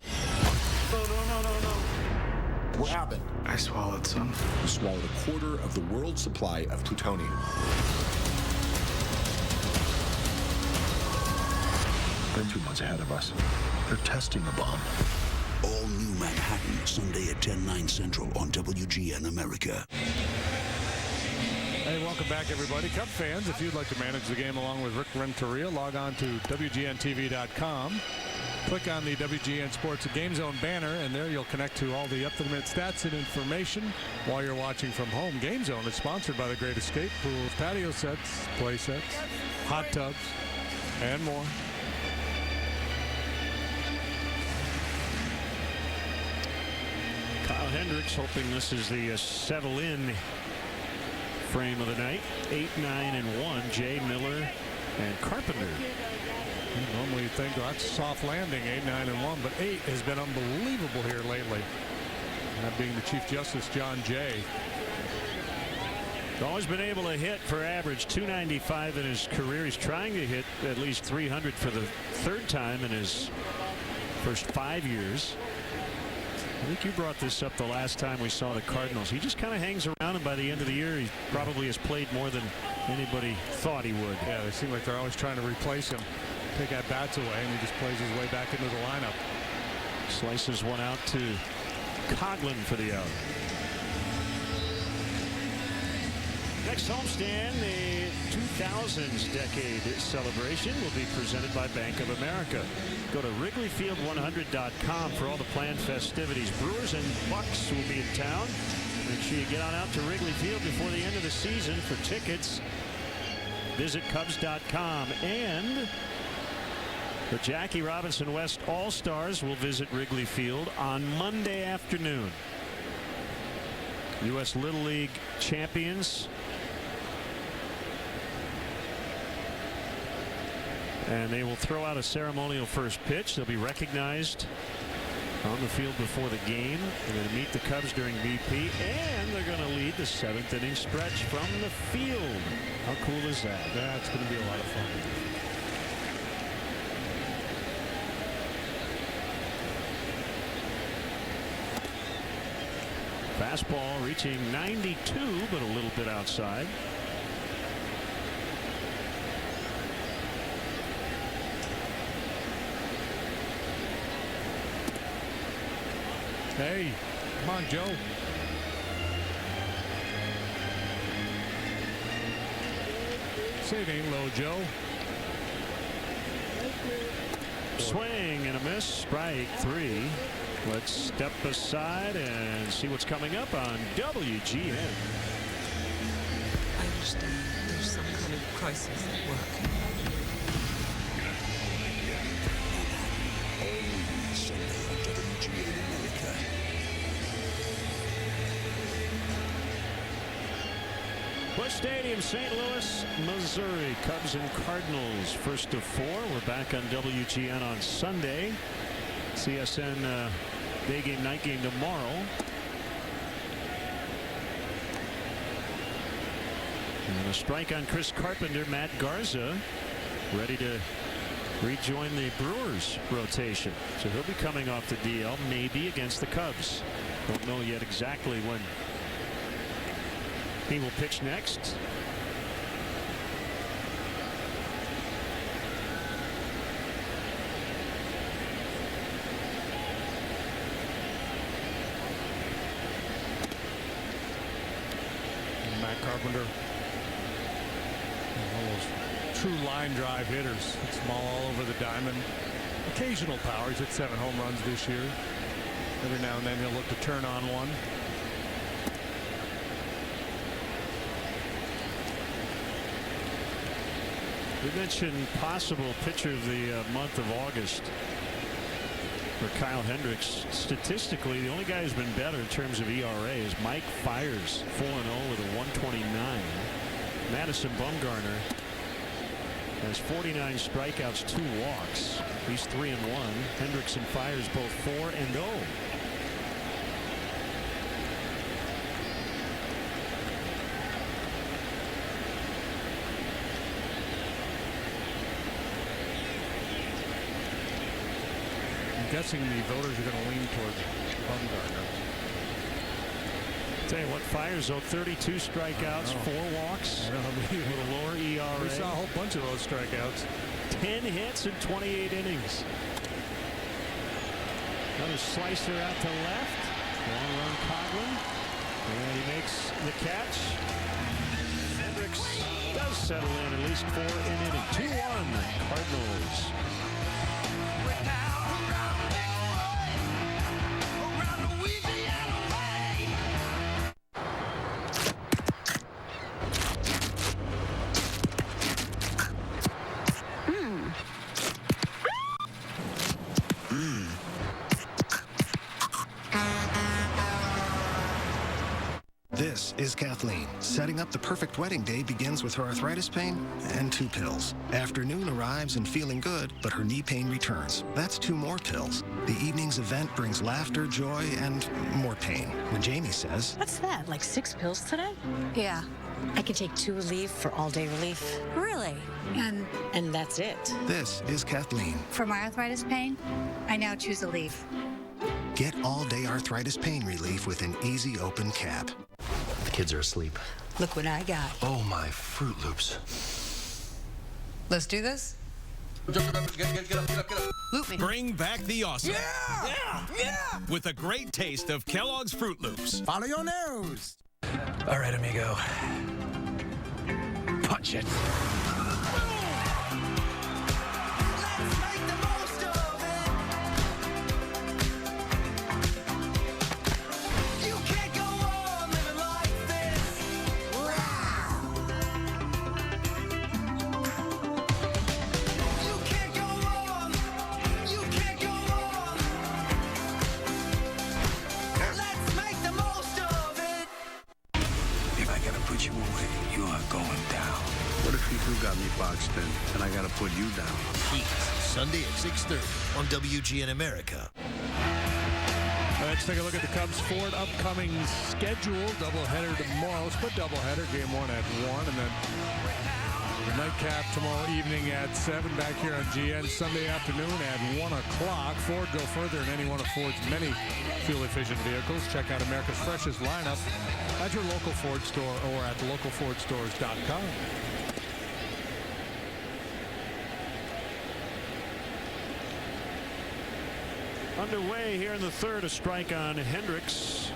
No.
What happened? I swallowed some.
You swallowed a quarter of the world's supply of plutonium.
They're 2 months ahead of us. They're testing a bomb. All New Manhattan, Sunday at 10/9 Central on WGN America.
Hey, welcome back, everybody. Cub fans, if you'd like to manage the game along with Rick Renteria, log on to WGNTV.com. Click on the WGN Sports Game Zone banner, and there you'll connect to all the up-to-the-minute stats and information while you're watching from home. Game Zone is sponsored by the Great Escape Pools, patio sets, play sets, hot tubs, and more.
Kyle Hendricks hoping this is the settle-in frame of the night. 8-9-1. Jay Miller and Carpenter.
Normally you'd think, well, that's a soft landing, 8-9-1, but 8 has been unbelievable here lately. That being the Chief Justice, John Jay.
Always been able to hit for average .295 in his career. He's trying to hit at least .300 for the third time in his first 5 years. I think you brought this up the last time we saw the Cardinals. He just kind of hangs around, and by the end of the year, he probably has played more than anybody thought he would.
Yeah, they seem like they're always trying to replace him, take at bats away, and he just plays his way back into the lineup.
Slices one out to Coughlin for the out. Next homestand, the 2000s decade celebration will be presented by Bank of America. Go to WrigleyField100.com for all the planned festivities. Brewers and Bucks will be in town. Make sure you get on out to Wrigley Field before the end of the season. For tickets, visit Cubs.com. And the Jackie Robinson West All-Stars will visit Wrigley Field on Monday afternoon. U.S. Little League champions. And they will throw out a ceremonial first pitch. They'll be recognized on the field before the game. They're going to meet the Cubs during BP, and they're going to lead the 7th inning stretch from the field. How cool is that?
That's going to be a lot of fun.
Fastball reaching 92, but a little bit outside.
Hey, come on, Joe. Say it ain't low, Joe.
Swing and a miss. Strike 3. Let's step aside and see what's coming up on WGN.
I understand there's some kind of crisis at work. Busch
Stadium, St. Louis, Missouri. Cubs and Cardinals, first of 4. We're back on WGN on Sunday. CSN day game, night game tomorrow. And a strike on Chris Carpenter. Matt Garza ready to rejoin the Brewers rotation. So he'll be coming off the DL, maybe against the Cubs. Don't know yet exactly when he will pitch next.
Matt Carpenter, one of those true line drive hitters. It's them all over the diamond. Occasional power. He's hit 7 home runs this year. Every now and then he'll look to turn on one.
We mentioned possible pitcher of the month of August for Kyle Hendricks. Statistically, the only guy who's been better in terms of ERA is Mike Fiers, 4-0 with a 129. Madison Bumgarner has 49 strikeouts, 2 walks. He's 3-1. Hendricks and Fiers both 4-0.
I'm guessing the voters are going to lean towards Bumgarner.
Tell you what, Fiers, though, 32 strikeouts, 4 walks, with a lower ERA.
We saw a whole bunch of those strikeouts.
10 hits in 28 innings. Another slicer out to left. Long run Coughlin. And he makes the catch. Hendricks does settle in at least 4 in inning. 2-1 Cardinals.
This is Kathleen. Setting up the perfect wedding day begins with her arthritis pain and 2 pills. Afternoon arrives and feeling good, but her knee pain returns. That's 2 more pills. The evening's event brings laughter, joy, and more pain. When Jamie says,
"What's that, like 6 pills today?"
Yeah.
I can take 2 leave for all-day relief.
Really?
And that's it.
This is Kathleen.
For my arthritis pain, I now choose a leaf.
Get all-day arthritis pain relief with an easy open cap.
The kids are asleep.
Look what I got.
Oh, my Fruit Loops.
Let's do this.
Get up.
Loop me.
Bring back the awesome.
Yeah!
With a great taste of Kellogg's Fruit Loops.
Follow your nose.
All right, amigo. Punch it.
You away. You are going down. What if you two got me boxed in and I gotta put you down?
Heat, Sunday at 6:30 on WGN America.
Let's take a look at the Cubs' Ford upcoming schedule. Doubleheader tomorrow. Split doubleheader. Game 1 at 1, and then the nightcap tomorrow evening at 7. Back here on GN Sunday afternoon at 1 o'clock. Ford go further in any one of Ford's many fuel-efficient vehicles. Check out America's freshest lineup at your local Ford store or at localfordstores.com.
Underway here in the third, a strike on Hendricks.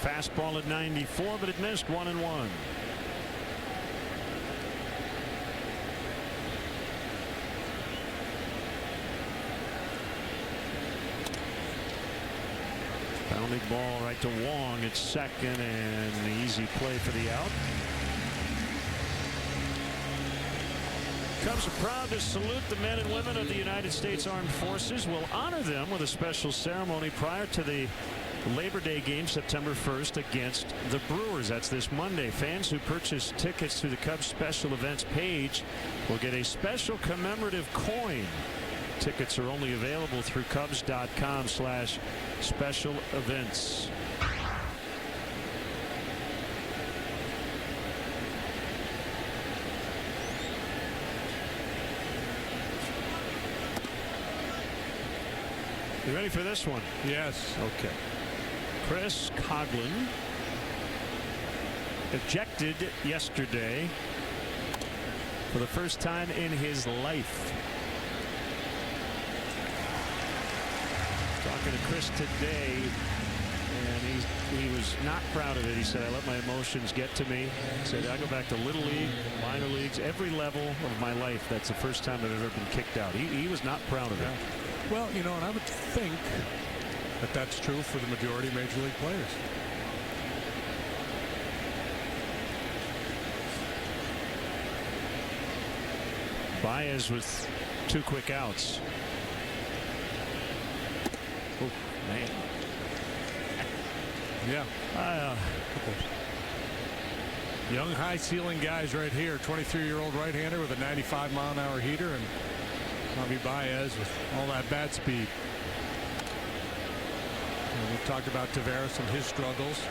Fastball at 94, but it missed. 1-1. Pounding ball right to Wong at second, and an easy play for the out. Cubs are proud to salute the men and women of the United States Armed Forces. We'll honor them with a special ceremony prior to the Labor Day game September 1st against the Brewers. That's this Monday. Fans who purchase tickets through the Cubs special events page will get a special commemorative coin. Tickets are only available through Cubs.com/special events. You ready for this one?
Yes.
Okay. Chris Coughlin ejected yesterday for the first time in his life. Talking to Chris today, and he was not proud of it. He said, I let my emotions get to me. He said, I go back to Little League, minor leagues, every level of my life. That's the first time I've ever been kicked out. He was not proud of it.
Well, you know, and I would think that that's true for the majority of Major League players.
Baez with 2 quick outs. Oh, man.
Yeah. Young, high-ceiling guys right here. 23-year-old right-hander with a 95-mile-an-hour heater, and Javi Baez with all that bat speed. And we talked about Taveras and his struggles.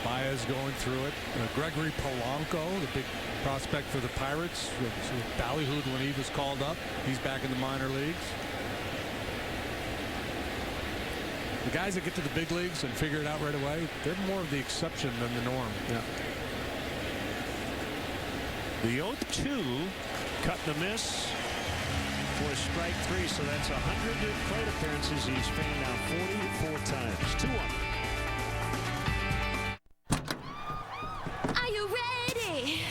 Baez going through it. Gregory Polanco, the big prospect for the Pirates, with ballyhooed when he was called up. He's back in the minor leagues. The guys that get to the big leagues and figure it out right away, they're more of the exception than the norm.
Yeah. The 0-2 cut and a miss for strike 3, so that's 100 plate appearances. He's fanned now 44 times. 2-1.
Are you ready?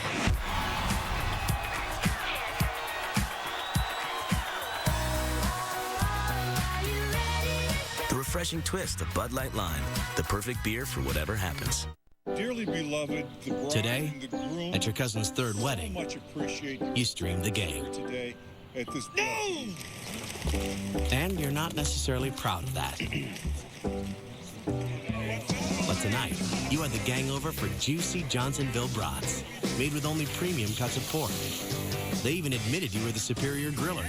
The refreshing twist of Bud Light Lime, the perfect beer for whatever happens.
Dearly beloved, the bride
Today,
and the groom,
at your cousin's third wedding,
so much appreciate
you stream the game.
today at this
And you're not necessarily proud of that. But tonight, you are the gang over for juicy Johnsonville brats, made with only premium cuts of pork. They even admitted you were the superior griller.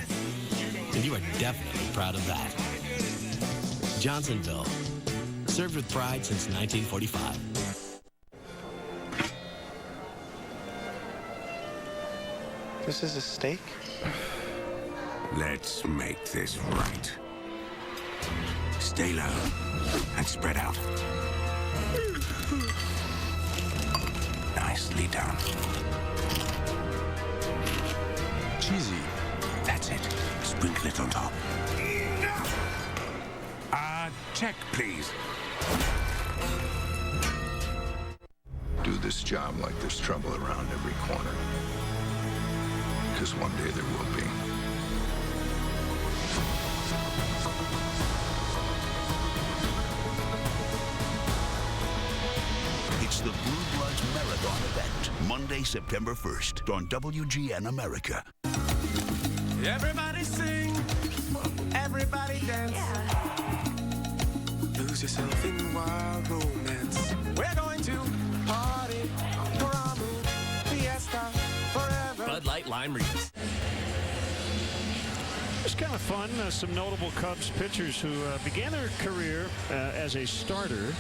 And you are definitely proud of that. Johnsonville. Served with pride since 1945.
This is a steak?
Let's make this right. Stay low and spread out. Nicely done. Cheesy. That's it. Sprinkle it on top. Check, please.
Do this job like there's trouble around every corner. Because one day there will be. It's the Blue Bloods Marathon event, Monday, September 1st on WGN America.
Everybody sing, everybody dance. Lose yourself in wild romance. We're going to party, paramu, fiesta, forever.
Bud Light Lime Reese.
It's kind of fun. Some notable Cubs pitchers who began their career as a starter,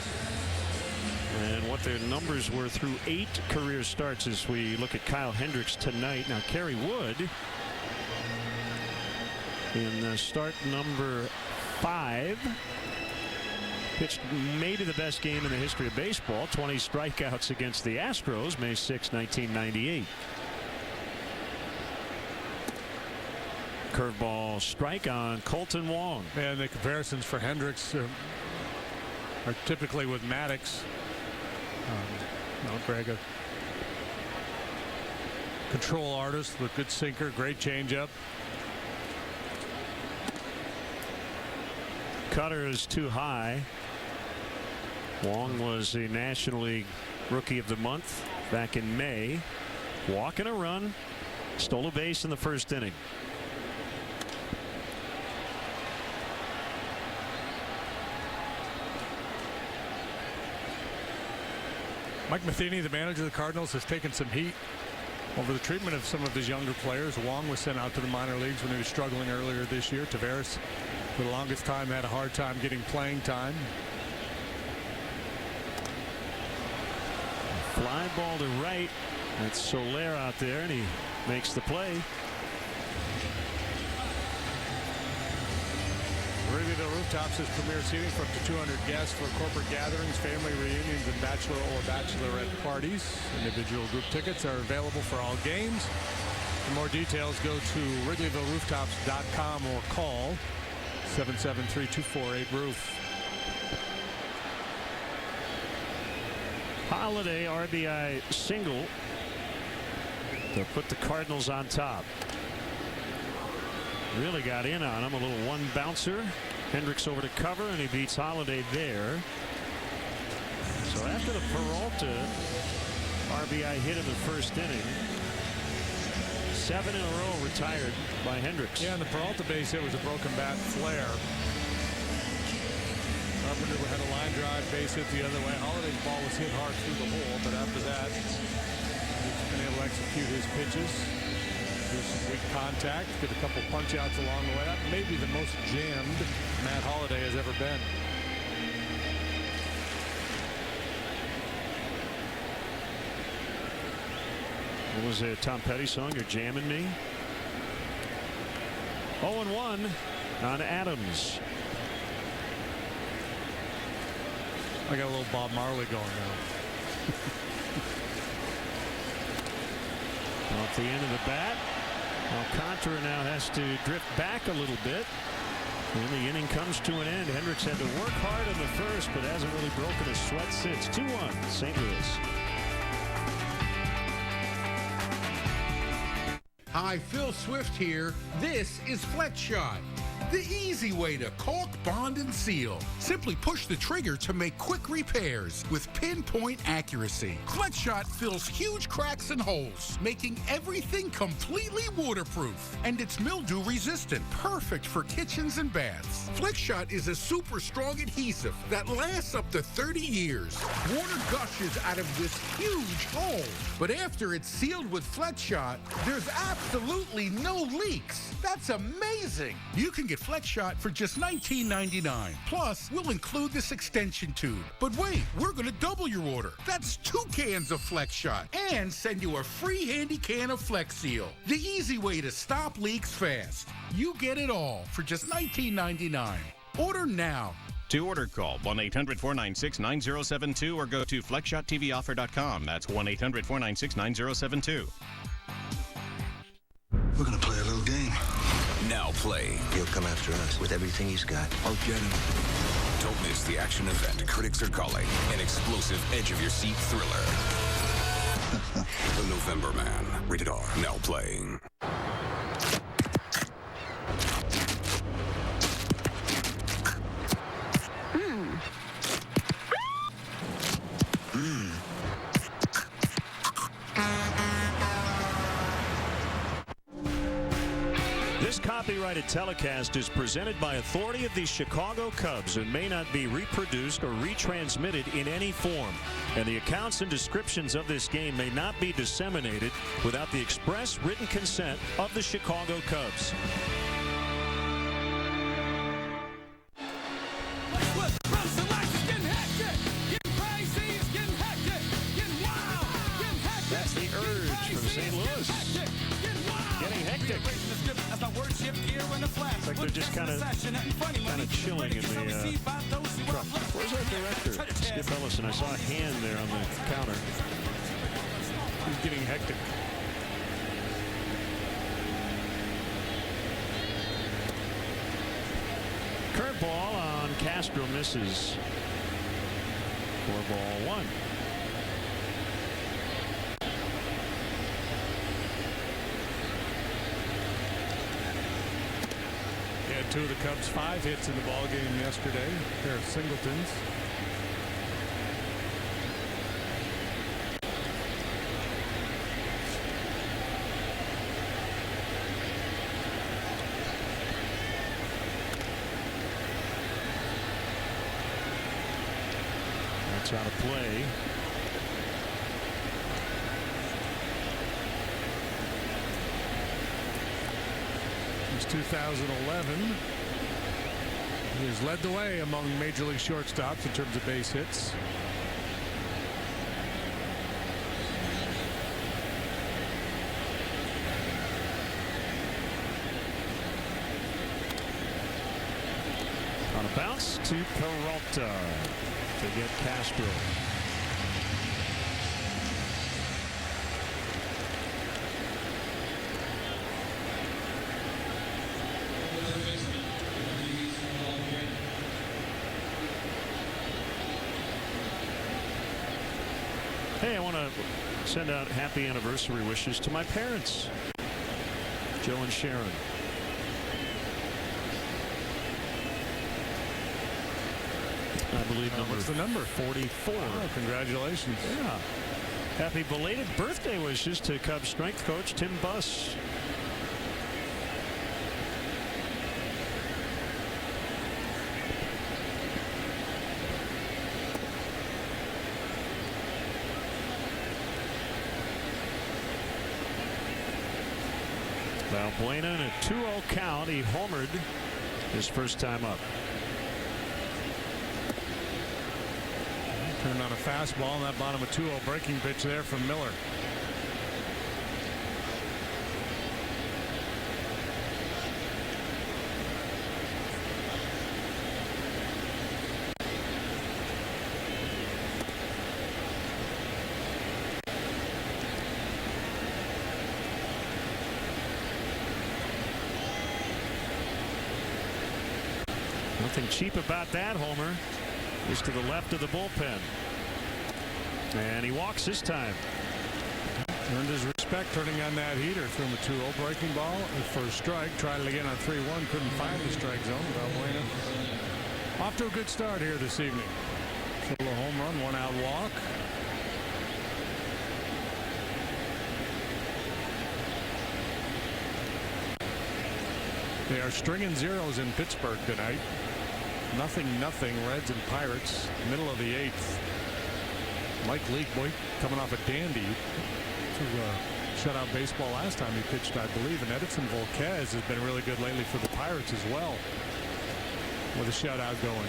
and what their numbers were through 8 career starts as we look at Kyle Hendricks tonight. Now, Kerry Wood in start number 5 pitched maybe the best game in the history of baseball. 20 strikeouts against the Astros, May 6, 1998. Curveball strike on Colton Wong.
And the comparisons for Hendricks are typically with Maddox. Greg, a control artist with good sinker, great changeup.
Cutter is too high. Wong was the National League Rookie of the Month back in May. Walk and a run. Stole a base in the first inning.
Mike Matheny, the manager of the Cardinals, has taken some heat over the treatment of some of his younger players. Wong was sent out to the minor leagues when he was struggling earlier this year. Taveras, for the longest time, had a hard time getting playing time.
Fly ball to right. That's Soler out there, and he makes the play.
Wrigleyville Rooftops is premier seating for up to 200 guests for corporate gatherings, family reunions, and bachelor or bachelorette parties. Individual group tickets are available for all games. For more details, go to WrigleyvilleRooftops.com or call 773-248-ROOF.
Holiday RBI single to put the Cardinals on top. Really got in on him. A little one bouncer. Hendricks over to cover, and he beats Holiday there. So after the Peralta RBI hit in the first inning, 7 in a row retired by Hendricks.
Yeah, and the Peralta base hit was a broken bat flare. Carpenter had a line drive base hit the other way. Holiday's ball was hit hard through the hole, but after that, he's been able to execute his pitches. Do some weak contact, get a couple punch outs along the way. That may be the most jammed Matt Holliday has ever been.
What was it, Tom Petty song, You're Jamming Me? 0-1 on Adams.
I got a little Bob Marley going now.
Off the end of the bat. Alcantara now has to drift back a little bit. And the inning comes to an end. Hendricks had to work hard in the first, but hasn't really broken a sweat since. 2-1, St. Louis.
Hi, Phil Swift here. This is Flex Shot, the easy way to caulk, bond, and seal. Simply push the trigger to make quick repairs with pinpoint accuracy. Flex Shot fills huge cracks and holes, making everything completely waterproof. And it's mildew resistant, perfect for kitchens and baths. Flex Shot is a super strong adhesive that lasts up to 30 years. Water gushes out of this huge hole, but after it's sealed with Flex Shot, there's absolutely no leaks. That's amazing. You can get get Flex Shot for just $19.99. Plus, we'll include this extension tube. But wait, we're going to double your order. That's 2 cans of Flex Shot and send you a free handy can of Flex Seal. The easy way to stop leaks fast. You get it all for just $19.99. Order now.
To order, call 1-800-496-9072 or go to flexshottvoffer.com. That's 1-800-496-9072.
We're gonna play a little game.
Now play.
He'll come after us with everything he's got.
I'll get him. Don't miss the action event critics are calling an explosive edge-of-your-seat thriller. The November Man. Rated R. Now playing.
This copyrighted telecast is presented by authority of the Chicago Cubs and may not be reproduced or retransmitted in any form. And the accounts and descriptions of this game may not be disseminated without the express written consent of the Chicago Cubs. That's the urge from St. Louis. Getting hectic. It's like they're just kind of chilling in the truck. Where's our director, Skip Ellison? I saw a hand there on the counter. He's getting hectic. Curveball on Castro misses. 4-1.
Two of the Cubs' 5 hits in the ball game yesterday. They're singletons.
That's out of play.
Since 2011, he has led the way among Major League shortstops in terms of base hits.
On a bounce to Peralta to get Castro. Hey, I want to send out happy anniversary wishes to my parents, Joe and Sharon. I believe
what's the number?
44.
Oh, congratulations.
Yeah. Happy belated birthday wishes to Cubs strength coach Tim Buss. Valbuena in a 2-0 count. He homered his first time up.
Turned on a fastball on that bottom of 2-0 breaking pitch there from Miller.
Nothing cheap about that homer. Is to the left of the bullpen. And he walks this time.
Earned his respect turning on that heater. Threw him a 2-0 breaking ball. The first strike. Tried it again on 3-1. Couldn't find the strike zone. Valbuena off to a good start here this evening. Solo home run, 1-out walk. They are stringing zeros in Pittsburgh tonight. 0-0 Reds and Pirates. Middle of the 8th. Mike Leake, boy, coming off a dandy to shutout baseball last time he pitched, I believe. And Edinson Volquez has been really good lately for the Pirates as well, with a shutout going.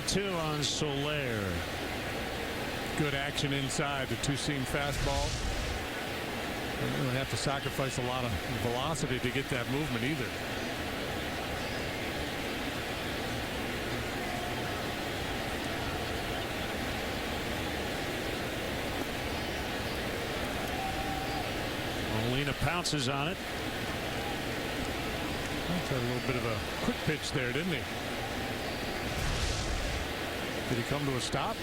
Two on Soler.
Good action inside the two-seam fastball. Don't really have to sacrifice a lot of velocity to get that movement either.
Molina pounces on it.
That's a little bit of a quick pitch there, didn't he? Did he come to a stop?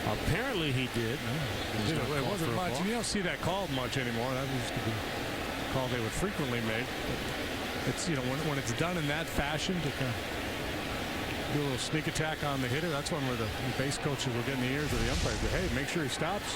Apparently he did.
It wasn't much. You don't see that called much anymore. That used to be a call they would frequently make. But it's, you know, when it's done in that fashion to kind of do a little sneak attack on the hitter, that's when where the base coaches will get in the ears of the umpires. But hey, make sure he stops.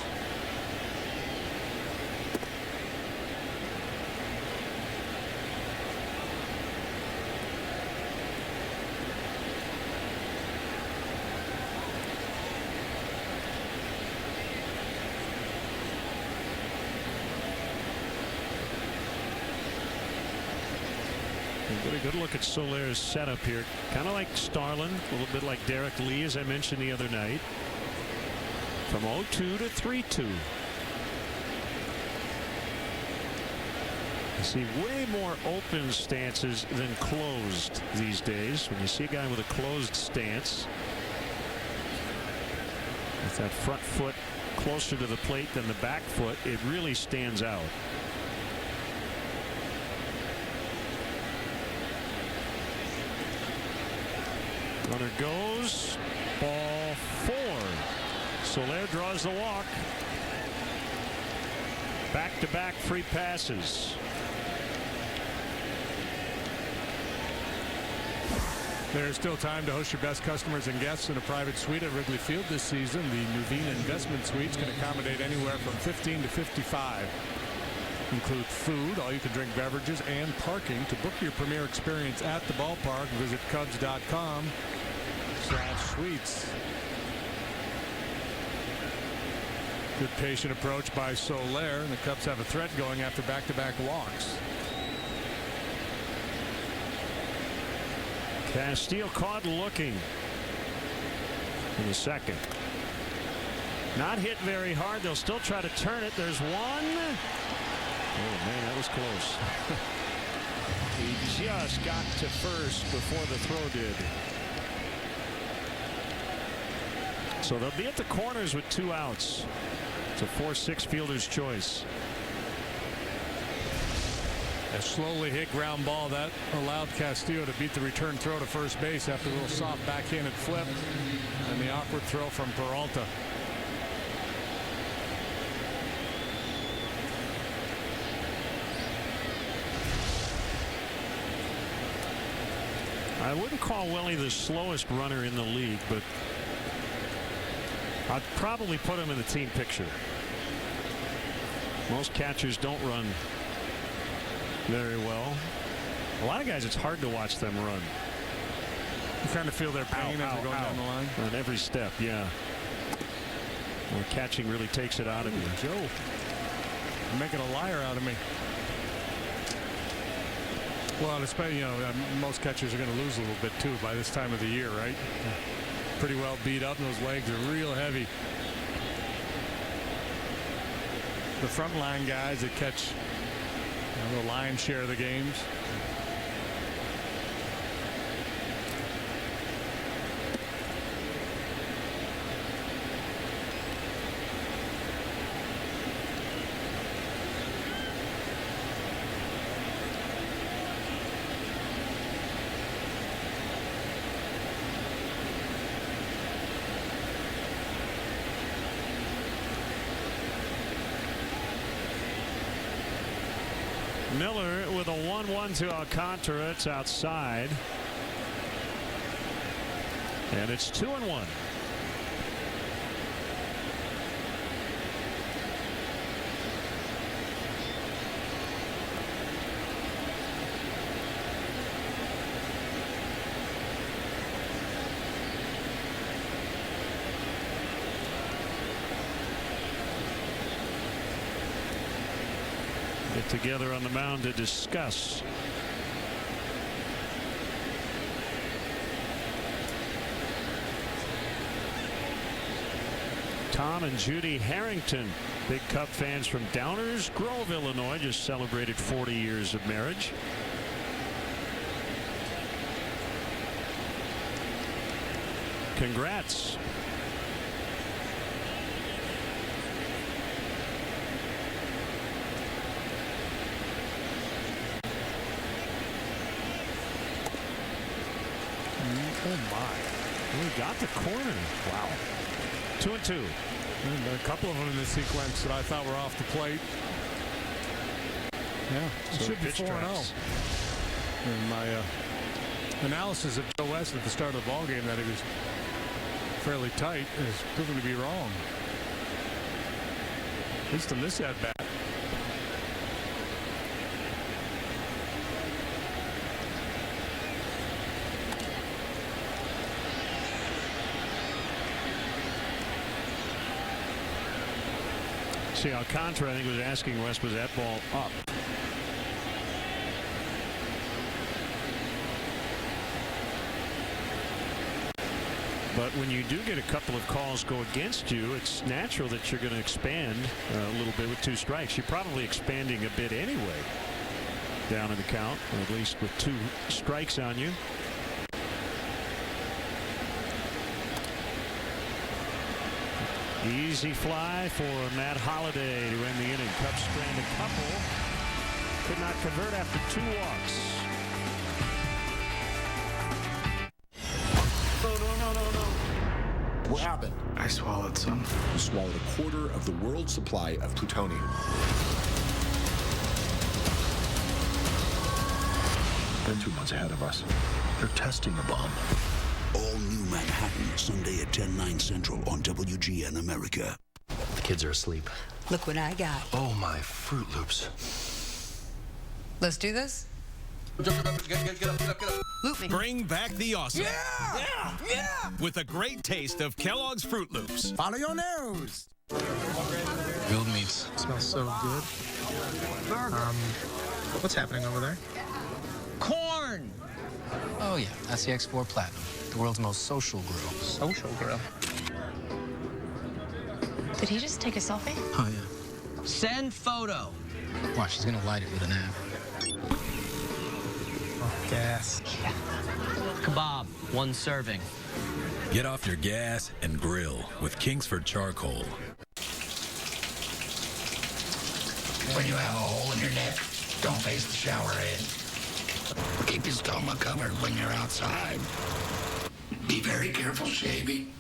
Get a good look at Soler's setup here. Kind of like Starlin, a little bit like Derek Lee, as I mentioned the other night. From 0-2 to 3-2. You see way more open stances than closed these days. When you see a guy with a closed stance, with that front foot closer to the plate than the back foot, it really stands out. Runner goes. Ball 4. Soler draws the walk. Back-to-back free passes.
There's still time to host your best customers and guests in a private suite at Wrigley Field this season. The Nuveen Investment Suites can accommodate anywhere from 15 to 55. Include food, all you can drink beverages, and parking. To book your premier experience at the ballpark, visit Cubs.com/suites. Good patient approach by Soler, and the Cubs have a threat going after back-to-back walks.
Castillo caught looking in the second. Not hit very hard. They'll still try to turn it. There's one. Oh, man, that was close. He just got to first before the throw did. So they'll be at the corners with 2 outs. It's a 4-6 fielder's choice.
A slowly hit ground ball that allowed Castillo to beat the return throw to first base after a little soft backhanded flip and the awkward throw from Peralta.
I wouldn't call Willie the slowest runner in the league, but I'd probably put him in the team picture. Most catchers don't run very well. A lot of guys, it's hard to watch them run.
You kind of feel their pain as they're going down the line.
On every step, yeah. Well, catching really takes it out of you.
Joe, you're making a liar out of me. Well, you know, most catchers are going to lose a little bit too by this time of the year, right? Pretty well beat up, and those legs are real heavy. The front line guys that catch the lion's share of the games.
Miller with a 1-1 to Alcantara. It's outside. And it's 2-1. Get together on the mound to discuss. Tom and Judy Harrington, big Cub fans from Downers Grove, Illinois, just celebrated 40 years of marriage. Congrats. Oh my. We got the corner. Wow. 2-2.
And a couple of them in this sequence that I thought were off the plate. Yeah, it
So
should be
pitch
4-0.
tracks.
And my analysis of Joe West at the start of the ball game that he was fairly tight is proven to be wrong. At least in this at bat.
See, Alcantara, I think, was asking West, was that ball up? But when you do get a couple of calls go against you, it's natural that you're going to expand a little bit with 2 strikes. You're probably expanding a bit anyway down in the count, or at least with 2 strikes on you. Easy fly for Matt Holliday to end the inning. Cubs strand a couple. Could not convert after 2 walks.
What happened? I swallowed some.
You swallowed a quarter of the world's supply of plutonium.
They're 2 months ahead of us. They're testing the bomb. All New Manhattan, Sunday at 10/9 Central on WGN America.
The kids are asleep.
Look what I got.
Oh, my Fruit Loops.
Let's do this.
Get up.
Loop me.
Bring back the awesome.
Yeah.
With a great taste of Kellogg's Fruit Loops.
Follow your nose.
Grilled meats. Smells so good. What's happening over there?
Corn! Oh, yeah, that's the X4 Platinum, the world's most social grill.
Social grill?
Did he just take a selfie?
Oh, yeah. Send photo. Watch, he's gonna light it with an app.
Oh, gas.
Yeah. Kebab, 1 serving.
Get off your gas and grill with Kingsford Charcoal.
When you have a hole in your neck, don't face the shower head. Keep your stomach covered when you're outside. Be very careful shaving.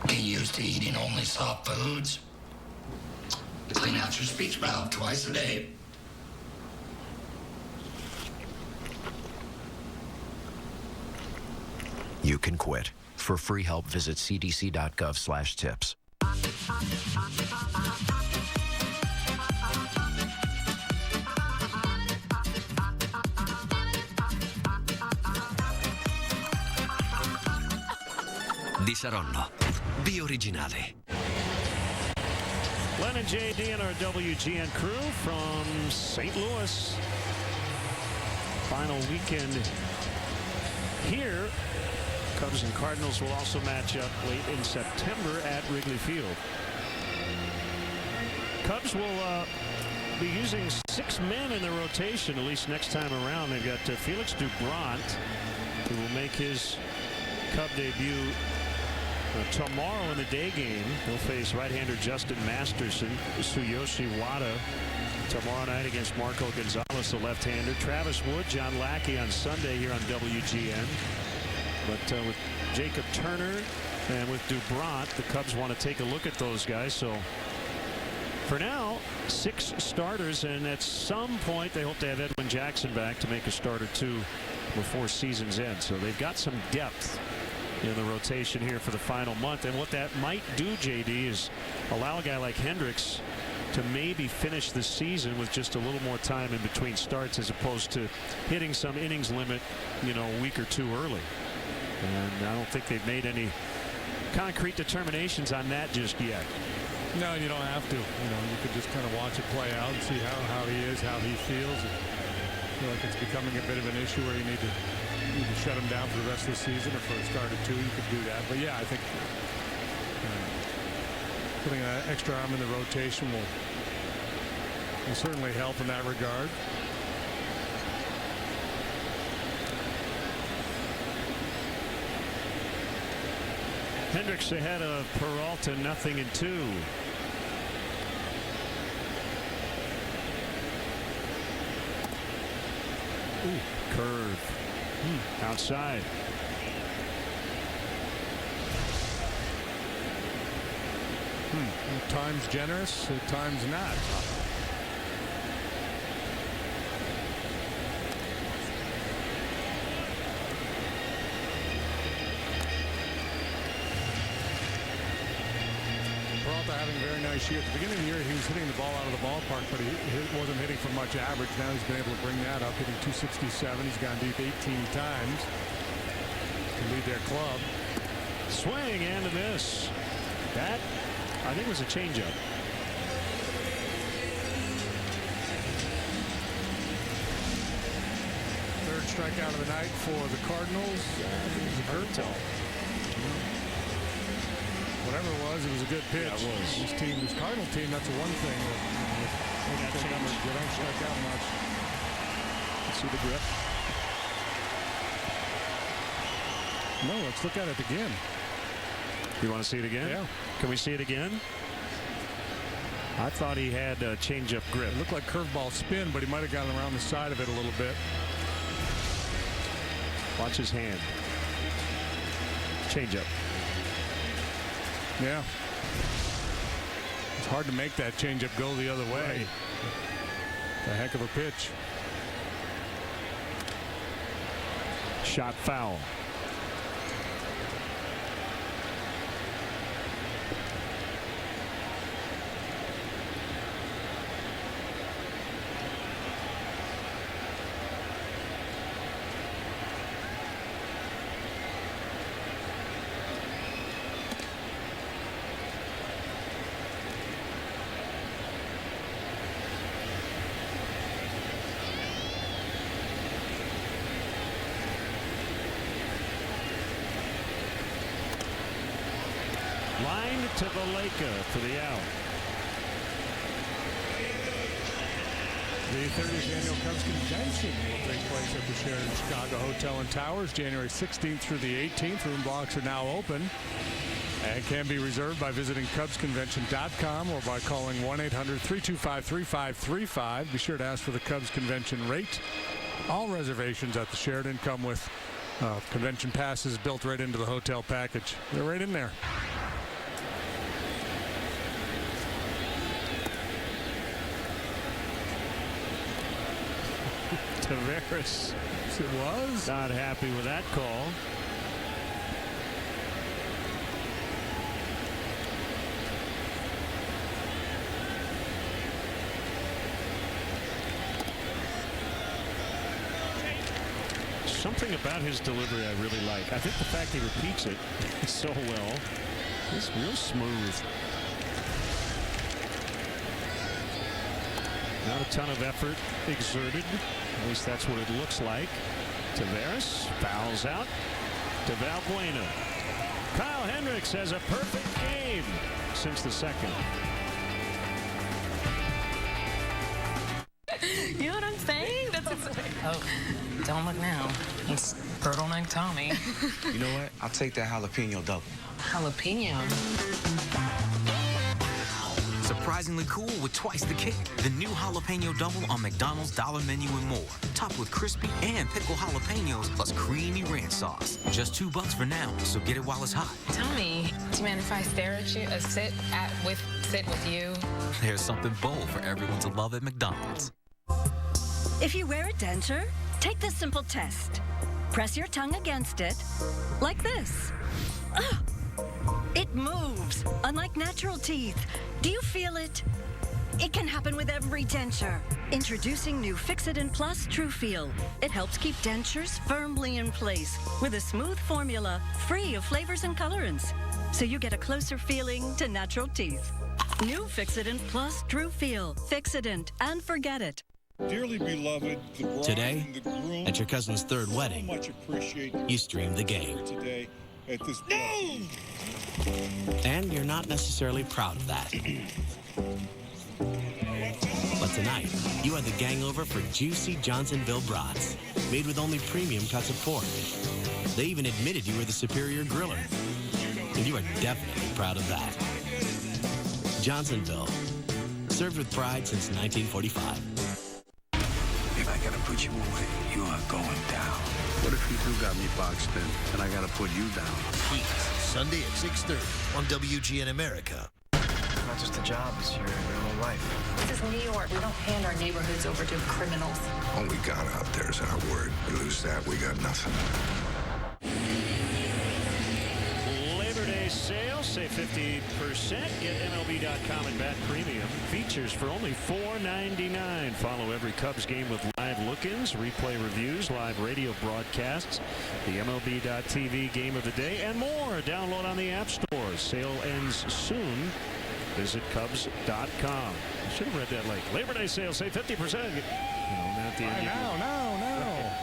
Get used to eating only soft foods. Clean out your speech valve twice a day.
You can quit. For free help, visit cdc.gov/tips.
Di Saronno. Be originale.
Len and JD and our WGN crew from St. Louis. Final weekend here. Cubs and Cardinals will also match up late in September at Wrigley Field. Cubs will be using 6 men in the rotation, at least next time around. They've got Felix Dubront, who will make his Cub debut tomorrow in the day game. He'll face right-hander Justin Masterson. Tsuyoshi Wada tomorrow night against Marco Gonzalez, the left-hander. Travis Wood, John Lackey on Sunday here on WGN. But with Jacob Turner and with Dubront, the Cubs want to take a look at those guys. So For now, 6 starters, and at some point they hope to have Edwin Jackson back to make a start or 2 before season's end. So they've got some depth in the rotation here for the final month. And what that might do, JD, is allow a guy like Hendricks to maybe finish the season with just a little more time in between starts, as opposed to hitting some innings limit, a week or 2 early. And I don't think they've made any concrete determinations on that just yet.
No, you don't have to. You could just kind of watch it play out and see how he is, how he feels. I feel like it's becoming a bit of an issue where you need to shut him down for the rest of the season, or for a start or 2, you could do that. But yeah, I think putting an extra arm in the rotation will certainly help in that regard.
Hendricks ahead of Peralta, 0-2. Ooh, curve. Outside.
At times generous, at times not. Having a very nice year. At the beginning of the year, he was hitting the ball out of the ballpark, but he wasn't hitting for much average. Now he's been able to bring that up, hitting .267. He's gone deep 18 times to lead their club.
Swing and a miss. That, I think, was a changeup.
Third strikeout of the night for the Cardinals. I think it was a curveball. Whatever it was a good pitch.
Yeah, it was.
This Cardinal team, that's the one thing that they don't strike out much.
Let's see the grip.
No, let's look at it again.
You want to see it again?
Yeah.
Can we see it again? I thought he had a changeup grip.
It looked like curveball spin, but he might have gotten around the side of it a little bit.
Watch his hand. Changeup.
Yeah. It's hard to make that changeup go the other way.
Right.
A heck of a pitch.
Shot foul. Line to the Lake for the out.
The 30th annual Cubs Convention will take place at the Sheraton Chicago Hotel and Towers January 16th through the 18th. Room blocks are now open and can be reserved by visiting CubsConvention.com or by calling 1-800-325-3535. Be sure to ask for the Cubs Convention rate. All reservations at the Sheraton come with convention passes built right into the hotel package. They're right in there.
Taveras
it was
not happy with that call. Something about his delivery I really like. I think the fact he repeats it so well is real smooth. Not a ton of effort exerted. At least that's what it looks like. Taveras fouls out to Valbuena. Kyle Hendricks has a perfect game since the second.
You know what I'm saying? That's oh, don't look now. It's Turtleneck Tommy.
You know what? I'll take that jalapeno double.
Jalapeno.
Surprise
surprisingly cool with twice the kick. The new jalapeno double on McDonald's Dollar Menu and more. Topped with crispy and pickled jalapenos plus creamy ranch sauce. Just $2 for now, so get it while it's hot.
Tell me, do you mind if I stare at you, sit with you?
There's something bold for everyone to love at McDonald's.
If you wear a denture, take this simple test. Press your tongue against it, like this. Ugh. It moves, unlike natural teeth. Do you feel it? It can happen with every denture. Introducing new Fixodent Plus True Feel. It helps keep dentures firmly in place with a smooth formula, free of flavors and colorants. So you get a closer feeling to natural teeth. New Fixodent Plus True Feel. Fixodent and forget it.
Dearly beloved, the bride
Today,
and the groom,
at your cousin's third wedding,
so much appreciate
you stream the game.
today at this
And you're not necessarily proud of that. But tonight, you had the gang over for juicy Johnsonville brats, made with only premium cuts of pork. They even admitted you were the superior griller. And you are definitely proud of that. Johnsonville, served with pride since 1945.
If I gotta put you away, you are going down.
What if you two got me boxed in and I gotta put you down?
Heat, Sunday at 6:30 on WGN America.
Not just a job, it's your whole life.
This is New York. We don't hand our neighborhoods over to criminals.
All we got out there is our word. You lose that, we got nothing.
Labor Day sale, save 50%. Get MLB.com and Bat Premium. Features for only $4.99. Follow every Cubs game with live look-ins, replay reviews, live radio broadcasts, the MLB.TV game of the day, and more. Download on the App Store. Sale ends soon. Visit Cubs.com. I should have read that like Labor Day sale, save 50%. Not the end.
No.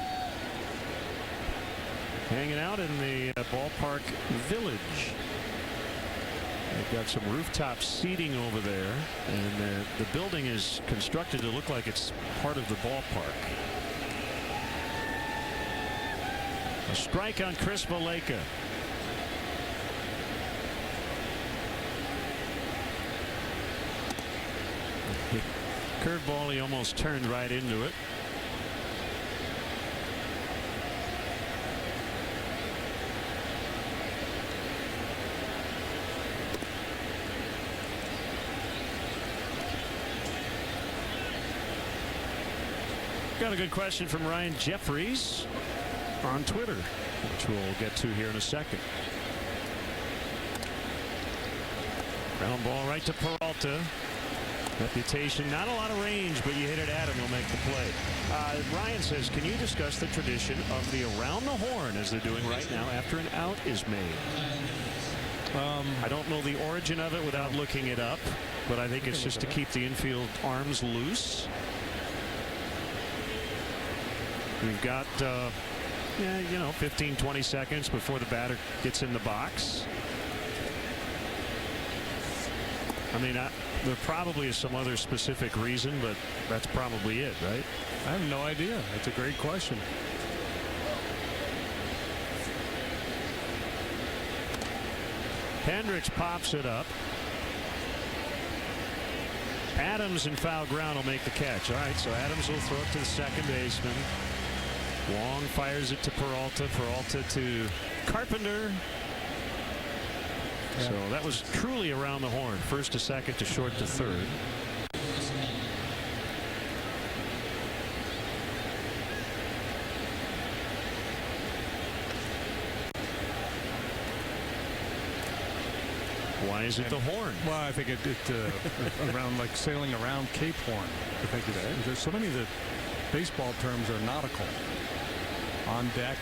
Hanging out in the ballpark village. They've got some rooftop seating over there, and the building is constructed to look like it's part of the ballpark. A strike on Chris Valleca. Curveball, he almost turned right into it. Got a good question from Ryan Jeffries on Twitter, which we'll get to here in a second. Ground ball right to Peralta. Reputation, not a lot of range, but you hit it at him, he'll make the play. Ryan says, can you discuss the tradition of the around the horn as they're doing right now after an out is made? I don't know the origin of it without looking it up, but I think it's just to keep the infield arms loose. We've got, 15, 20 seconds before the batter gets in the box. I mean, there probably is some other specific reason, but that's probably it, right?
I have no idea. That's a great question.
Hendricks pops it up. Adams in foul ground will make the catch. All right, so Adams will throw it to the second baseman. Wong fires it to Peralta. Peralta to Carpenter. Yeah. So that was truly around the horn. First to second to short to third. Why is it the horn?
Well, I think it around like sailing around Cape Horn. I think there's so many of the baseball terms are nautical. On deck.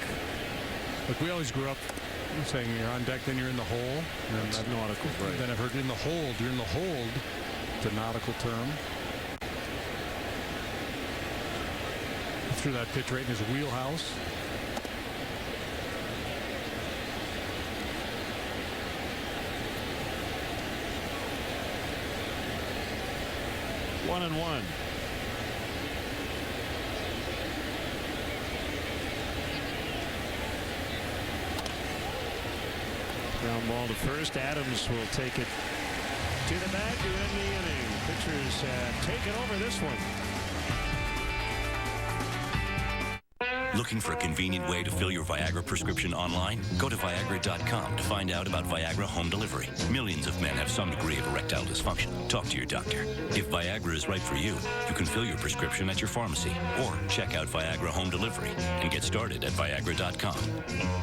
Like we always grew up saying you're on deck, then you're in the hole. And
that's nautical, right?
Then I've heard in the hold. You're in the hold. It's a nautical term. Threw that pitch right in his wheelhouse.
One and one. Ground ball to first. Adams will take it To the bag to end the inning. Pitchers taking over this one.
Looking for a convenient way to fill your Viagra prescription online? Go to Viagra.com to find out about Viagra home delivery. Millions of men have some degree of erectile dysfunction. Talk to your doctor. If Viagra is right for you, you can fill your prescription at your pharmacy or check out Viagra home delivery and get started at Viagra.com.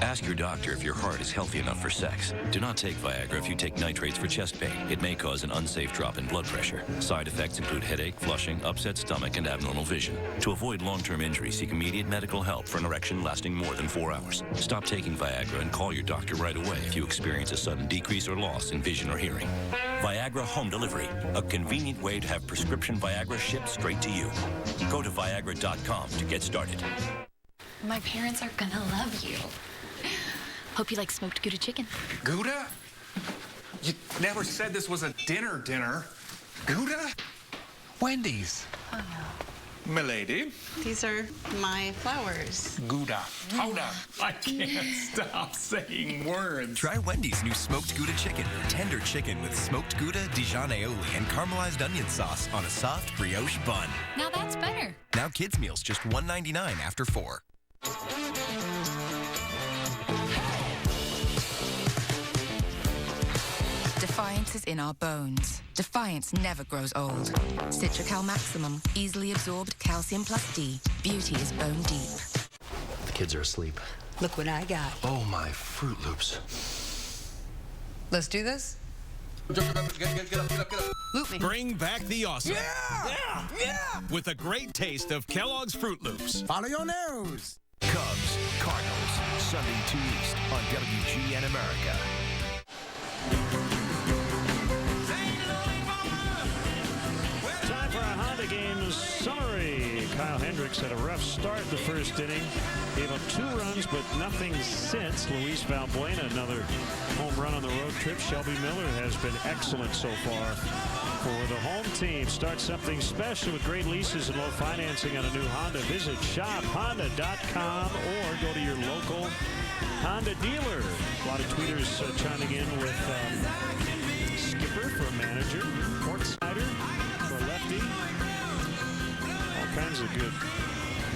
Ask your doctor if your heart is healthy enough for sex. Do not take Viagra if you take nitrates for chest pain. It may cause an unsafe drop in blood pressure. Side effects include headache, flushing, upset stomach, and abnormal vision. To avoid long-term injury, seek immediate medical help for an erection lasting more than 4 hours. Stop taking Viagra and call your doctor right away if you experience a sudden decrease or loss in vision or hearing. Viagra home delivery, a convenient way to have prescription Viagra shipped straight to you. Go to Viagra.com to get started.
My parents are gonna love you. Hope you like smoked Gouda chicken.
Gouda? You never said this was a dinner. Gouda? Wendy's.
Oh, no.
Milady.
These are my flowers.
Gouda. Hold up. I can't stop saying words.
Try Wendy's new smoked Gouda chicken. Tender chicken with smoked Gouda, Dijon aioli, and caramelized onion sauce on a soft brioche bun.
Now that's better.
Now kids' meals just $1.99 after 4.
Defiance is in our bones. Defiance never grows old. Citracal Maximum, easily absorbed calcium plus D. Beauty is bone deep.
The kids are asleep.
Look what I got.
Oh, my Fruit Loops.
Let's do this?
Get up.
Loop me.
Bring back the awesome.
Yeah!
With a great taste of Kellogg's Fruit Loops.
Follow your nose.
Cubs, Cardinals, Sunday 2 East on WGN America.
Time for a Honda game summary. Kyle Hendricks had a rough start the first inning. Gave up 2 runs, but nothing since. Luis Valbuena, another home run on the road trip. Shelby Miller has been excellent so far for the home team. Start something special with great leases and low financing on a new Honda. Visit shophonda.com or go to your local Honda dealer. A lot of tweeters chiming in with skipper for a manager, court slider for a lefty. All kinds of good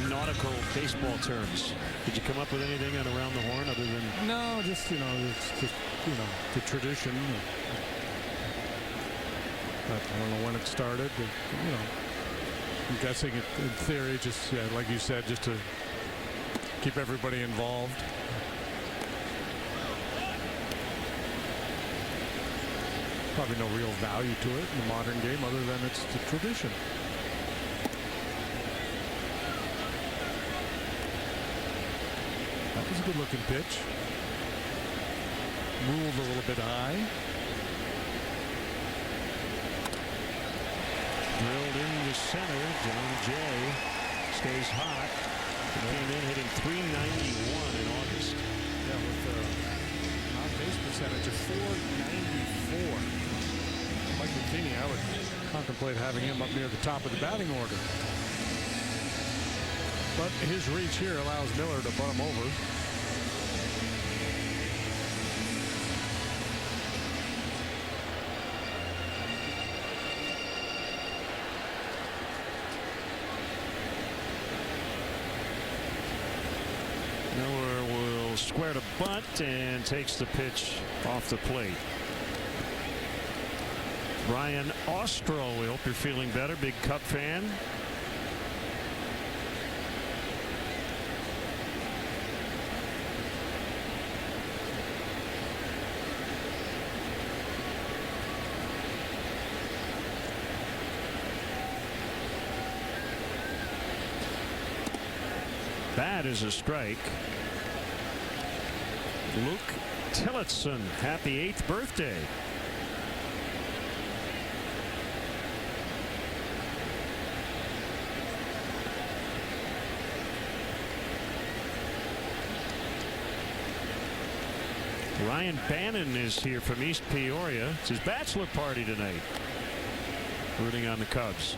nautical baseball terms. Did you come up with anything on Around the Horn other than?
No, just, it's just, the tradition. I don't know when it started, but, I'm guessing in theory, just, like you said, just to keep everybody involved. Probably no real value to it in the modern game other than it's the tradition. That was a good looking pitch. Ruled a little bit high.
Drilled into center. John Jay stays hot. He came in hitting .391 in August.
Yeah, with a on-base percentage of .494. Mike Matheny, I would contemplate having him up near the top of the batting order. But his reach here allows Miller to butt him over.
Miller will square to bunt and takes the pitch off the plate. Brian Ostro, we hope you're feeling better. Big Cub fan. That is a strike. Luke Tillotson, happy 8th birthday. Ryan Bannon is here from East Peoria. It's his bachelor party tonight. Rooting on the Cubs.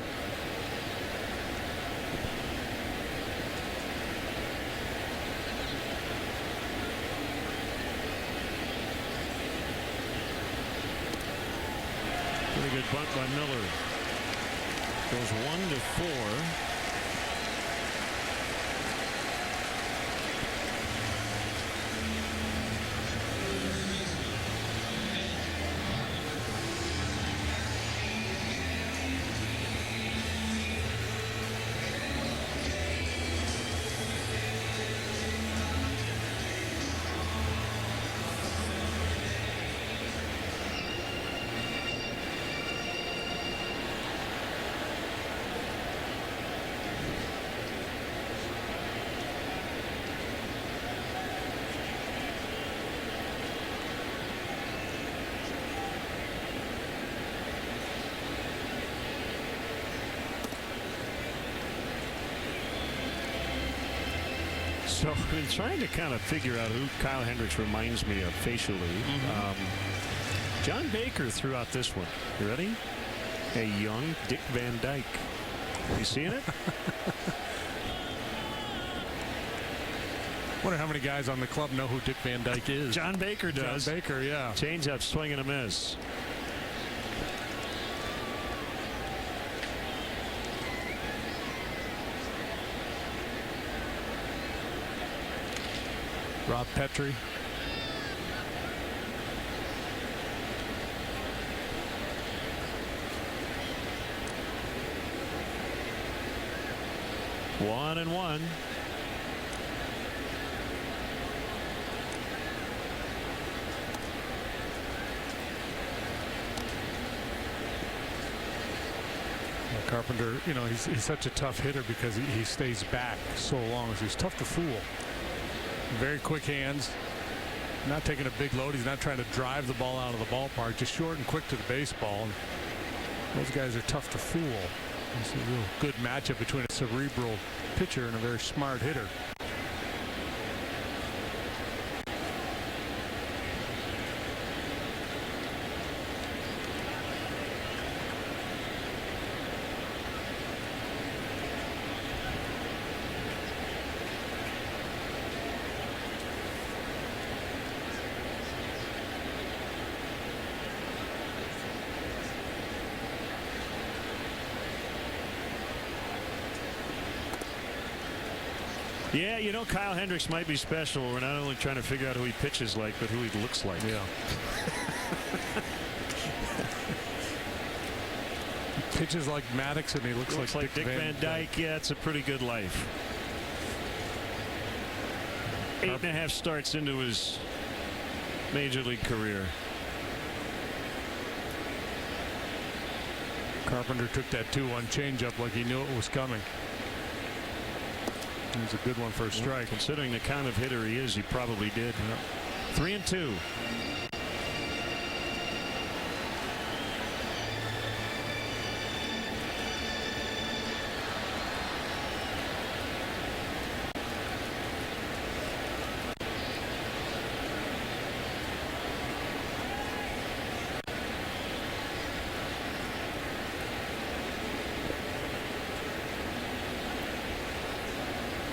grounded bunt by Miller. Goes 1-4. So I've been trying to kind of figure out who Kyle Hendricks reminds me of facially. John Baker threw out this one. You ready? A young Dick Van Dyke. You seeing it?
Wonder how many guys on the club know who Dick Van Dyke is.
John Baker does.
John Baker, yeah.
Change up, swing and a miss.
Rob Petrie.
One and one.
Carpenter, you know, he's such a tough hitter because he stays back so long. So he's tough to fool. Very quick hands. Not taking a big load. He's not trying to drive the ball out of the ballpark. Just short and quick to the baseball. And those guys are tough to fool. It's a real good matchup between a cerebral pitcher and a very smart hitter.
Yeah, you know, Kyle Hendricks might be special. We're not only trying to figure out who he pitches like, but who he looks like.
Yeah. He pitches like Maddox, and he looks like
Dick Van Dyke. Yeah, it's a pretty good life. 8.5 starts into his major league career.
Carpenter took that 2-1 changeup like he knew it was coming. It was a good one for a strike.
Considering the kind of hitter he is, he probably did. 3-2.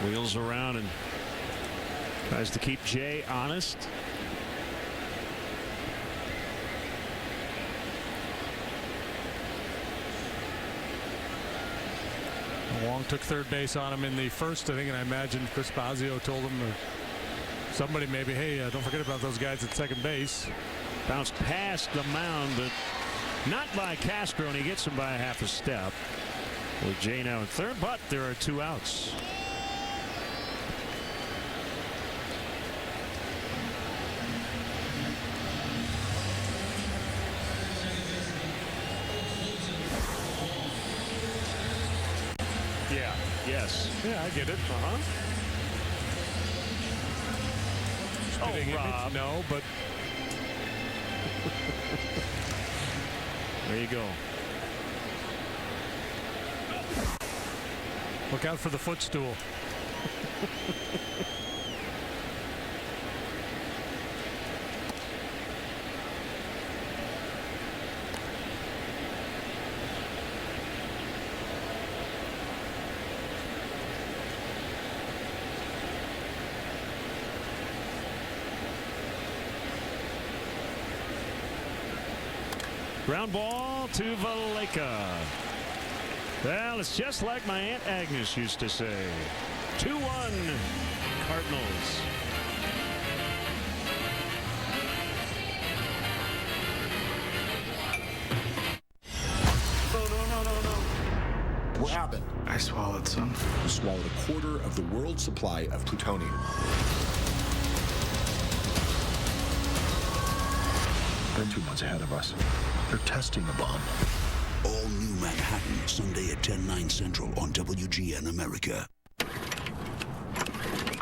Wheels around and tries to keep Jay honest.
Wong took third base on him in the first inning, and I imagine Chris Bosio told him, or somebody maybe, hey, don't forget about those guys at second base.
Bounced past the mound, but not by Castro, and he gets him by a half a step. With Jay now in third, but there are 2 outs.
Yeah.
Yes.
Yeah, I get it.
Oh, Rob.
No, but
there you go.
Look out for the footstool.
Ground ball to Valleca. Well, it's just like my Aunt Agnes used to say. 2-1 Cardinals.
What happened?
I swallowed some.
You swallowed a quarter of the world's supply of plutonium.
They're 2 months ahead of us. They're testing the bomb.
All New Manhattan, Sunday at 10/9 Central on WGN America.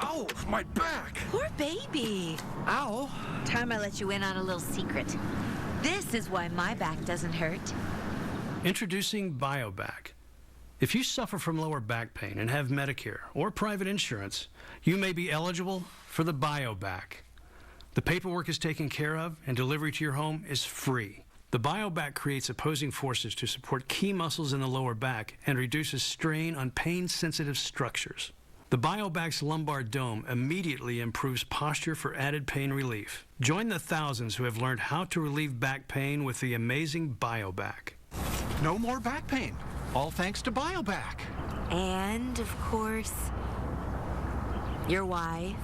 Ow, my back!
Poor baby.
Ow.
Time I let you in on a little secret. This is why my back doesn't hurt.
Introducing BioBack. If you suffer from lower back pain and have Medicare or private insurance, you may be eligible for the BioBack. The paperwork is taken care of and delivery to your home is free. The BioBack creates opposing forces to support key muscles in the lower back and reduces strain on pain-sensitive structures. The BioBack's lumbar dome immediately improves posture for added pain relief. Join the thousands who have learned how to relieve back pain with the amazing BioBack.
No more back pain. All thanks to BioBack.
And, of course, your wife.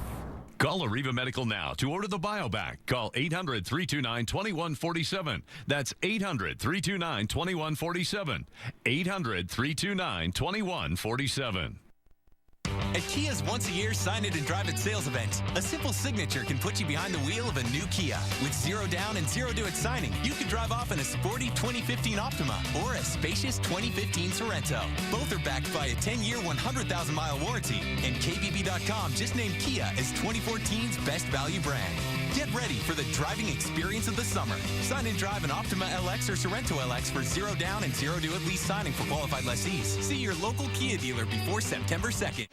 Call Arriva Medical now to order the BioBack. Call 800-329-2147. That's 800-329-2147. 800-329-2147.
At Kia's once-a-year Sign It and Drive It sales event, a simple signature can put you behind the wheel of a new Kia. With 0 down and 0 do it signing, you can drive off in a sporty 2015 Optima or a spacious 2015 Sorento. Both are backed by a 10-year, 100,000-mile warranty. And KBB.com just named Kia as 2014's best value brand. Get ready for the driving experience of the summer. Sign and drive an Optima LX or Sorento LX for 0 down and 0 do it lease signing for qualified lessees. See your local Kia dealer before September 2nd.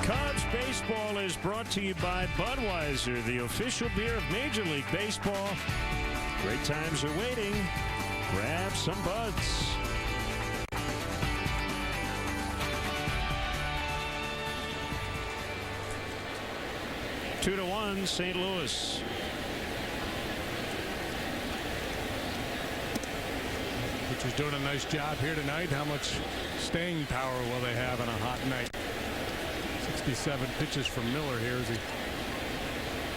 Cubs baseball is brought to you by Budweiser, the official beer of Major League Baseball. Great times are waiting. Grab some Buds. Two to 1, St. Louis.
Pitcher's doing a nice job here tonight. How much staying power will they have on a hot night? 67 pitches from Miller here as he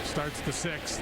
starts the 6th.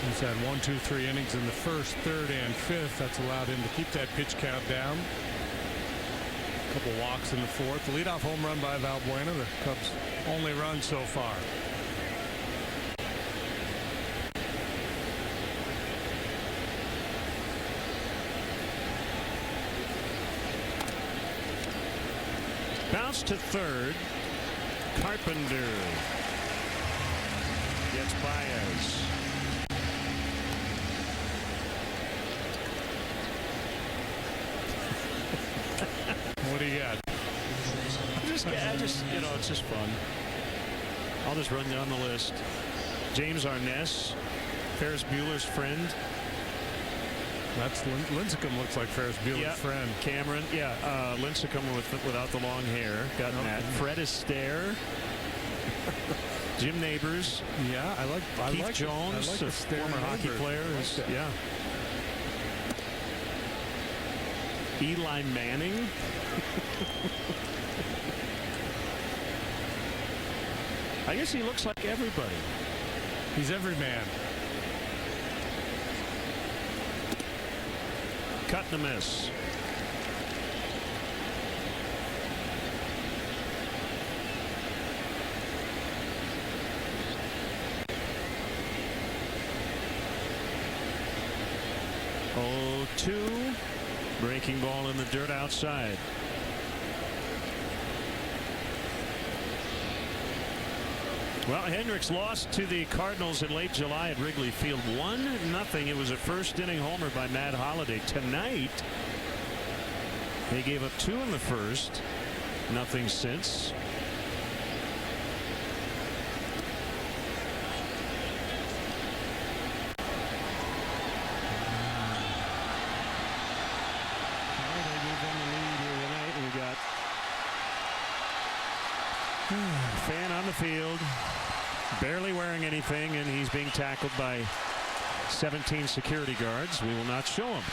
He's had 1, 2, 3 innings in the first, third, and fifth. That's allowed him to keep that pitch count down. A couple walks in the fourth. The leadoff home run by Valbuena, the Cubs' only run so far.
Bounce to third. Carpenter gets Baez.
What do you got?
I just, you know, it's just fun. I'll just run down the list. James Arness, Ferris Bueller's friend.
That's Lincecum looks like Ferris Bueller's friend.
Cameron, Lincecum without the long hair. Got that. Fred Astaire. Jim Neighbors.
Yeah, I like
Keith Jones,
I like
a former hockey player. Yeah. Eli Manning. I guess he looks like everybody.
He's every man.
Cut and a miss. Oh, 2. Breaking ball in the dirt outside. Well, Hendricks lost to the Cardinals in late July at Wrigley Field 1-0. It was a first inning homer by Matt Holliday. Tonight, they gave up 2 in the first. Nothing since. Fan on the field, barely wearing anything, and he's being tackled by 17 security guards. We will not show him.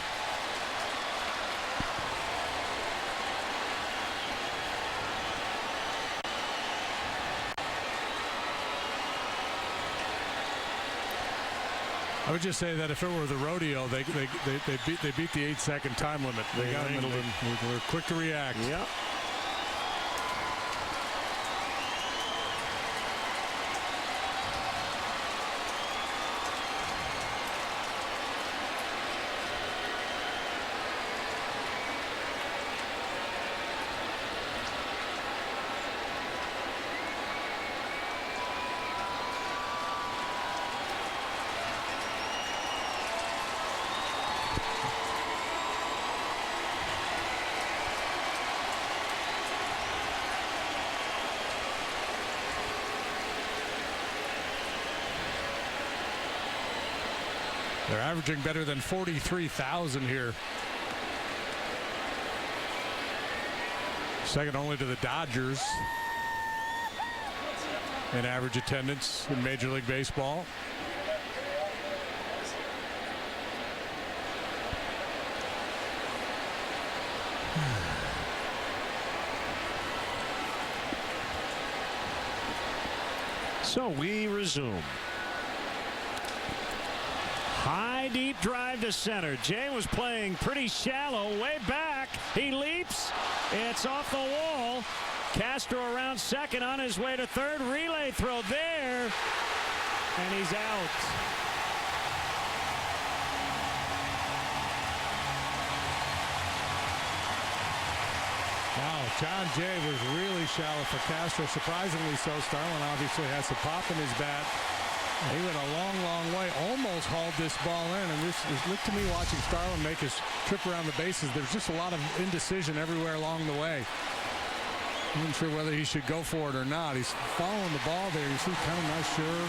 I would just say that if it were the rodeo, they beat the 8-second time limit. They got him. They were quick to react.
Yep.
They're averaging better than 43,000 here. Second only to the Dodgers in average attendance in Major League Baseball.
So we resume. High deep drive to center. Jay was playing pretty shallow, way back. He leaps. It's off the wall. Castro around second, on his way to third. Relay throw there, and he's out.
Wow, John Jay was really shallow for Castro. Surprisingly so. Starlin obviously has some pop in his bat. He went a long, long way. Almost hauled this ball in. And this look to me watching Starlin make his trip around the bases. There's just a lot of indecision everywhere along the way. I'm not sure whether he should go for it or not. He's following the ball there. He's kind of not sure.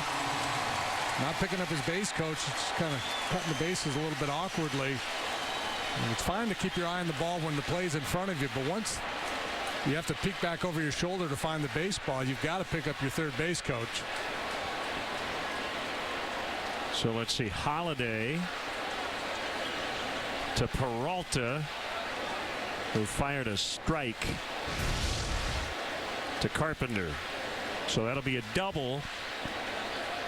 Not picking up his base coach. It's kind of cutting the bases a little bit awkwardly. And it's fine to keep your eye on the ball when the play's in front of you, but once you have to peek back over your shoulder to find the baseball, you've got to pick up your third base coach.
So let's see, Holiday to Peralta, who fired a strike to Carpenter. So that'll be a double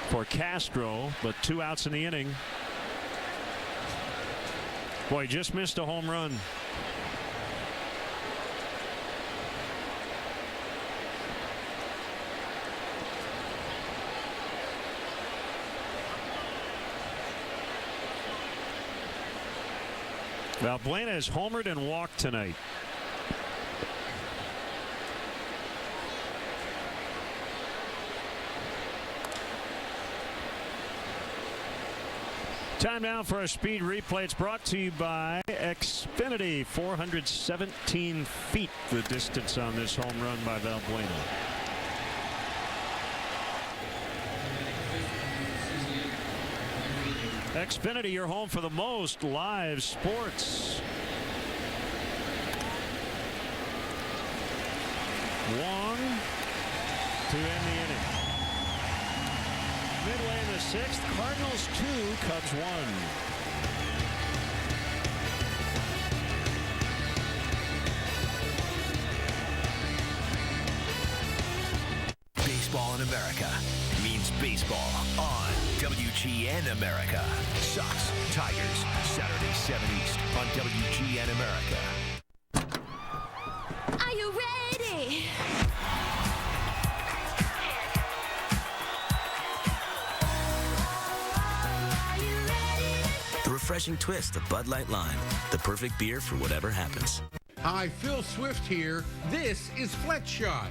for Castro, but 2 outs in the inning. Boy, just missed a home run. Valbuena has homered and walked tonight. Time now for a speed replay. It's brought to you by Xfinity. 417 feet the distance on this home run by Valbuena. Xfinity, your home for the most live sports. Wong to end the inning. Midway in the 6th, Cardinals 2, Cubs 1.
Baseball in America means baseball on WGN America. Sox, Tigers, Saturday 7 East on WGN America.
Are you ready?
The refreshing twist of Bud Light Lime. The perfect beer for whatever happens.
Hi, Phil Swift here. This is Flex Shot,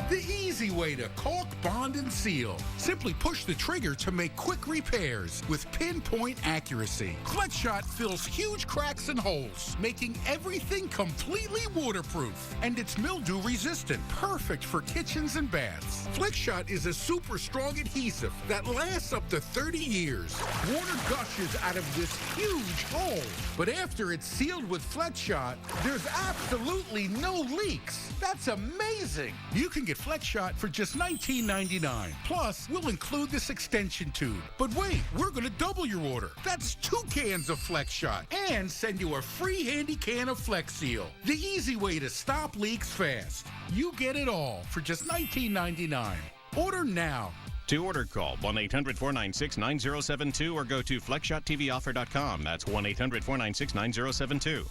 the easy way to caulk, bond, and seal. Simply push the trigger to make quick repairs with pinpoint accuracy. Flex Shot fills huge cracks and holes, making everything completely waterproof. And it's mildew resistant, perfect for kitchens and baths. Flex Shot is a super strong adhesive that lasts up to 30 years. Water gushes out of this huge hole, but after it's sealed with Flex Shot, there's absolutely no leaks. That's amazing. You can get get Flex Shot for just $19.99. Plus, we'll include this extension tube. But wait, we're going to double your order. That's 2 cans of Flex Shot and send you a free handy can of Flex Seal. The easy way to stop leaks fast. You get it all for just $19.99. Order now.
To order, call 1-800-496-9072 or go to flexshottvoffer.com. That's 1-800-496-9072.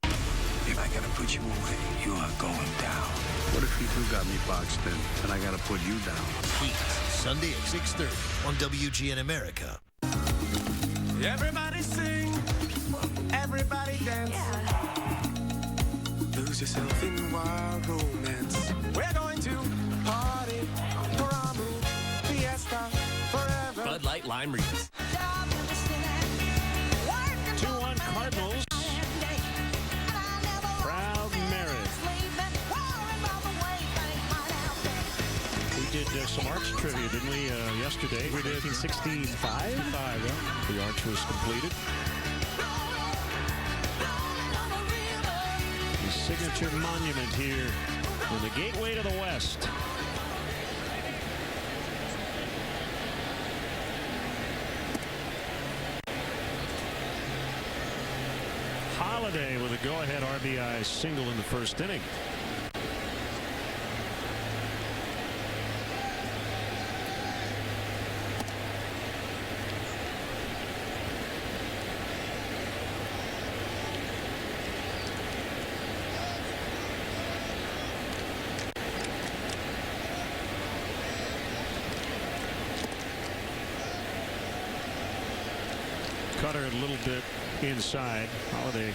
If I gotta put you away, you are going down.
What if you two got me boxed in and I gotta put you down?
Heat, Sunday at 6:30 on WGN America.
Everybody sing, everybody dance. Lose yourself in wild romance. We're going to party, Paramu, Fiesta, forever.
Bud Light Lime Reeves.
2-1 Cardinals. Proud Mary. We did some arch trivia, didn't we, yesterday? We did. 1965? The arch was completed. The signature monument here in the gateway to the West. Holiday with a go-ahead RBI single in the first inning. Cutter a little bit inside. Holiday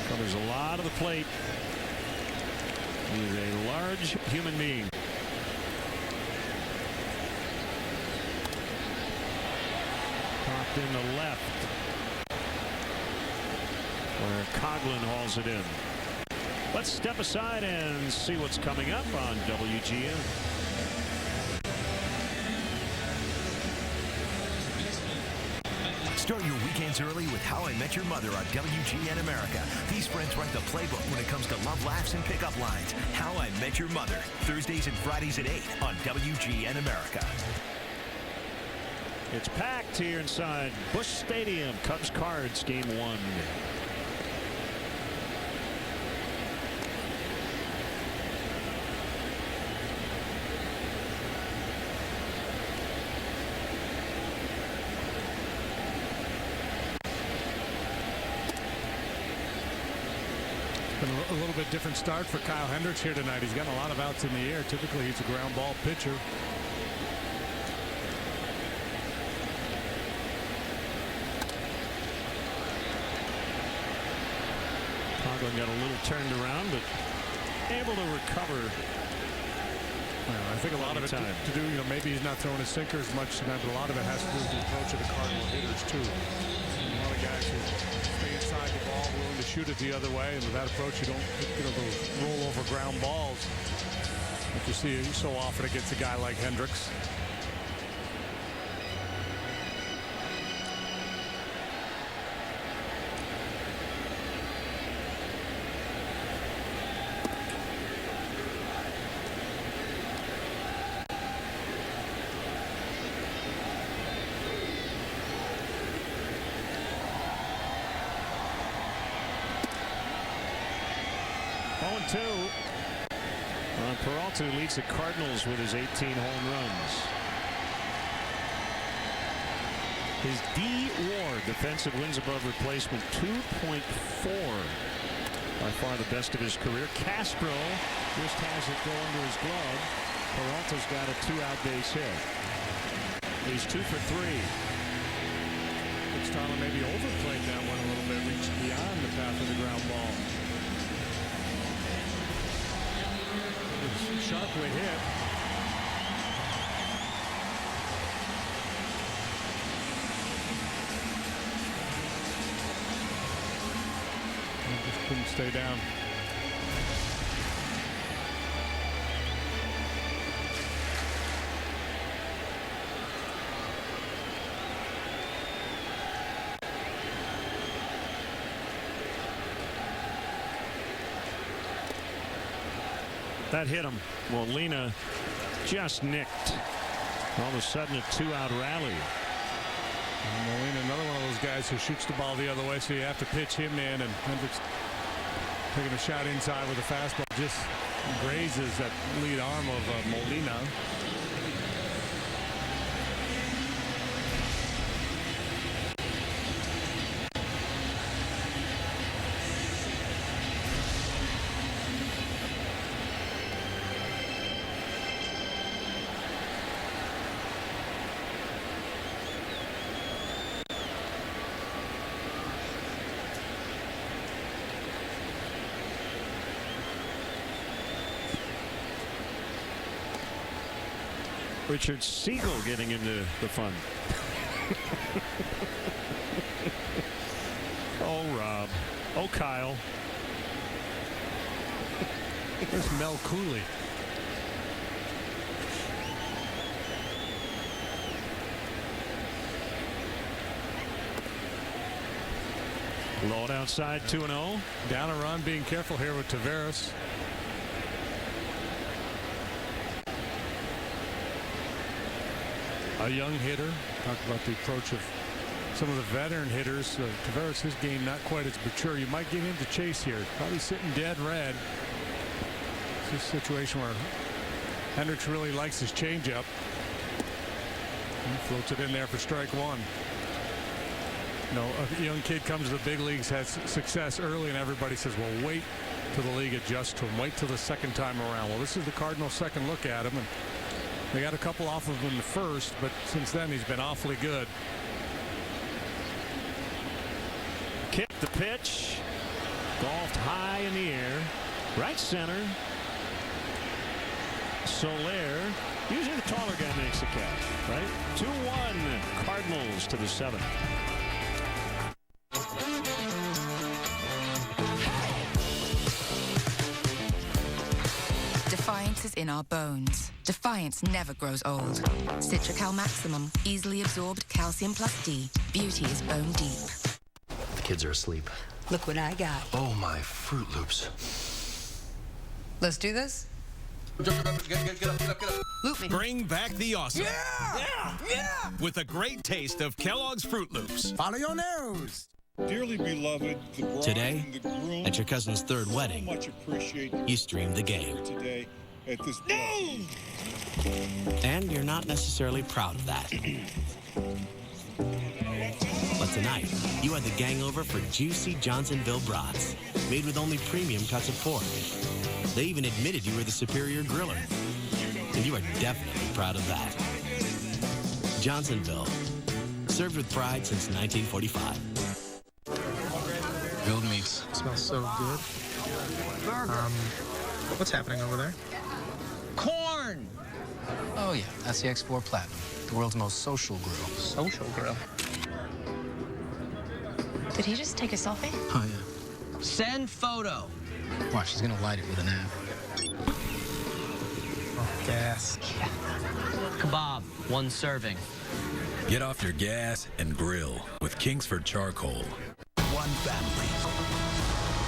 covers a lot of the plate. He's a large human being. Popped in the left, where Coughlin hauls it in. Let's step aside and see what's coming up on WGN.
Start your weekends early with How I Met Your Mother on WGN America. These friends write the playbook when it comes to love, laughs, and pickup lines. How I Met Your Mother, Thursdays and Fridays at 8 on WGN America.
It's packed here inside Busch Stadium. Cubs Cards, Game 1.
Been a little bit different start for Kyle Hendricks here tonight. He's gotten a lot of outs in the air. Typically, he's a ground ball pitcher.
Coughlin got a little turned around, but able to recover.
I think a lot of it to do, maybe he's not throwing his sinker as much tonight, but a lot of it has to do with the approach of the Cardinal hitters, too. A lot of guys who stay inside the ball, willing to shoot it the other way, and with that approach, you don't get those roll-over ground balls that you see so often against a guy like Hendricks.
Peralta leads the Cardinals with his 18 home runs. His D-WAR, defensive wins above replacement, 2.4. By far the best of his career. Castro just has it go under his glove. Peralta's got a 2-out base hit. He's 2 for 3.
Starlin maybe overplayed that one a little bit, reached beyond the path of the ground ball. Sharply hit. Just couldn't stay down.
That hit him. Molina just nicked. All of a sudden, a two-out rally.
And Molina, another one of those guys who shoots the ball the other way, so you have to pitch him in. And Hendricks taking a shot inside with a fastball, just grazes that lead arm of Molina.
Richard Siegel getting into the fun. Oh, Rob. Oh, Kyle.
There's Mel Cooley.
Low outside, 2-0.
Down a run, being careful here with Taveras. A young hitter. Talk about the approach of some of the veteran hitters. Taveras, his game not quite as mature. You might get him to chase here. Probably sitting dead red. It's a situation where Hendricks really likes his changeup. He floats it in there for strike one. You know, a young kid comes to the big leagues, has success early, and everybody says, well, wait till the league adjusts to him. Wait till the second time around. Well, this is the Cardinals' second look at him, and they got a couple off of him in the first, but since then he's been awfully good.
Kick the pitch. Golfed high in the air. Right center. Soler. Usually the taller guy makes the catch, right? 2-1 Cardinals to the 7th.
Defiance is in our bones. Defiance never grows old. Citracal Maximum, easily absorbed calcium plus D. Beauty is bone deep.
The kids are asleep.
Look what I got.
Oh, my Fruit Loops.
Let's do this?
Get up.
Loop me.
Bring back the awesome.
Yeah!
With a great taste of Kellogg's Fruit Loops.
Follow your nose.
Dearly beloved, the bride
Today,
and the groom,
at your cousin's third wedding,
much appreciate
you streamed the game.
today at this
And you're not necessarily proud of that. But tonight, you had the gang over for juicy Johnsonville brats, made with only premium cuts of pork. They even admitted you were the superior griller. And you are definitely proud of that. Johnsonville, served with pride since 1945.
Grilled meats. Smells so good. What's happening over there?
Corn! Oh, yeah, that's the X4 Platinum, the world's most social grill.
Social grill?
Did he just take a selfie?
Oh, yeah. Send photo. Watch, she's gonna light it with an app.
Oh, gas.
Yeah. Kebab, one serving.
Get off your gas and grill with Kingsford Charcoal.
One family.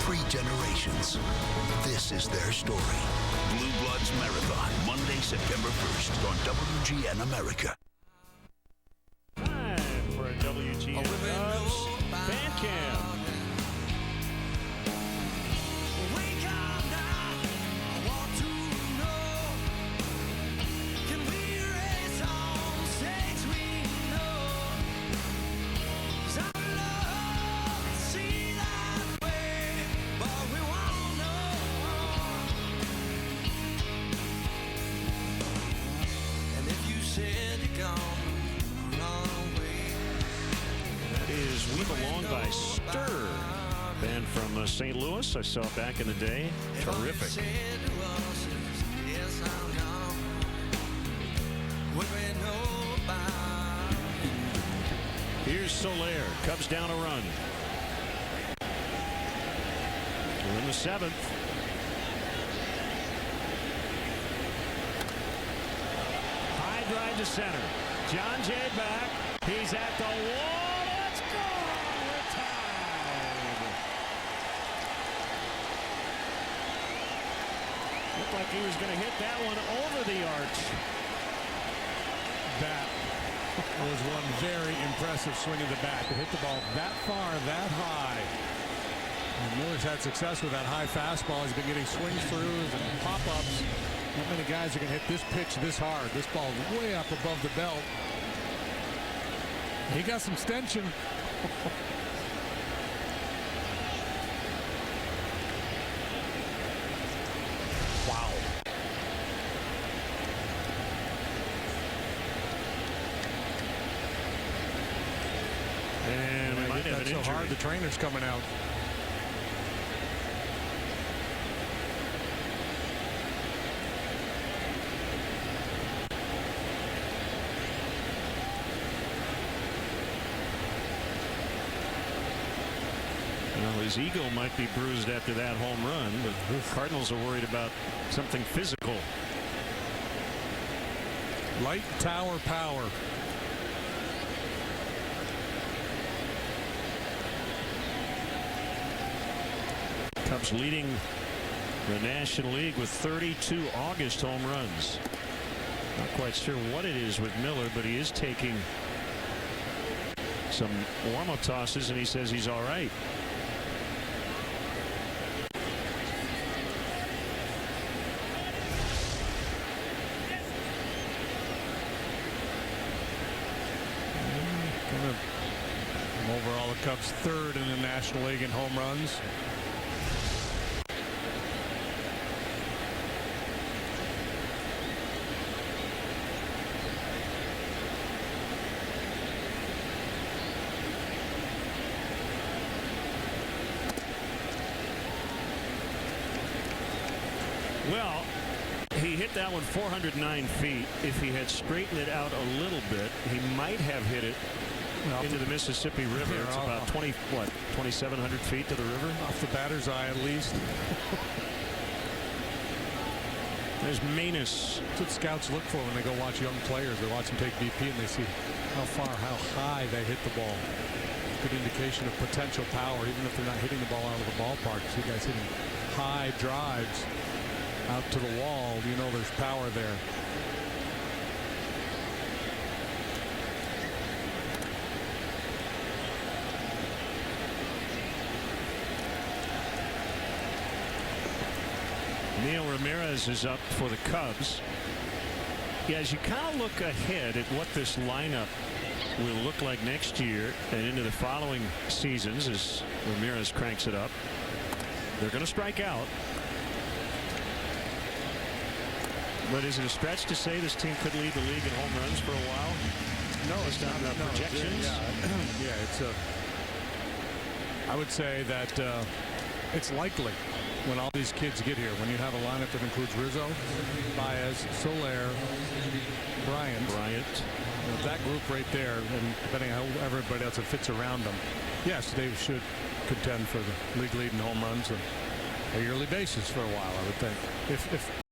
3 generations. This is their story. Blue Bloods Marathon, Monday, September 1st on WGN America.
Time for a WGN Cubs fan cam. We Belong by Stir, band from St. Louis. I saw it back in the day. Terrific. Here's Soler. Cubs down a run. We're in the 7th. High drive to center. John Jay back. He's at the wall. Let's go. We're tied. looked like he was going to hit that one over the arch.
That was one very impressive swing of the bat to hit the ball that far, that high. And Miller's had success with that high fastball. He's been getting swings throughs and pop-ups. Not many guys are going to hit this pitch this hard. This ball way up above the belt. He got some stench-ing. Wow.
And we might have an injury.
So hard, the trainer's coming out.
Well, his ego might be bruised after that home run, but the Cardinals are worried about something physical.
Light tower power.
Cubs leading the National League with 32 August home runs. Not quite sure what it is with Miller, but he is taking some warm-up tosses, and he says he's all right.
Overall, the Cubs third in the National League in home runs.
Well, he hit that one 409 feet. If he had straightened it out a little bit, he might have hit it into the Mississippi River. It's about 2,700 feet to the river?
Off the batter's eye, at least.
There's Manus.
That's what scouts look for when they go watch young players. They watch them take BP and they see how far, how high they hit the ball. Good indication of potential power, even if they're not hitting the ball out of the ballpark. See guys hitting high drives out to the wall. You know there's power there.
Neil Ramirez is up for the Cubs. Yeah, as you kind of look ahead at what this lineup will look like next year and into the following seasons as Ramirez cranks it up, they're going to strike out. But is it a stretch to say this team could lead the league in home runs for a while?
No, it's not.
No, projections.
Yeah, it's a. I would say that it's likely when all these kids get here, when you have a lineup that includes Rizzo, Baez, Soler, Bryant, that group right there, and depending on how everybody else that fits around them, yes, they should contend for the league lead in home runs on a yearly basis for a while, I would think. If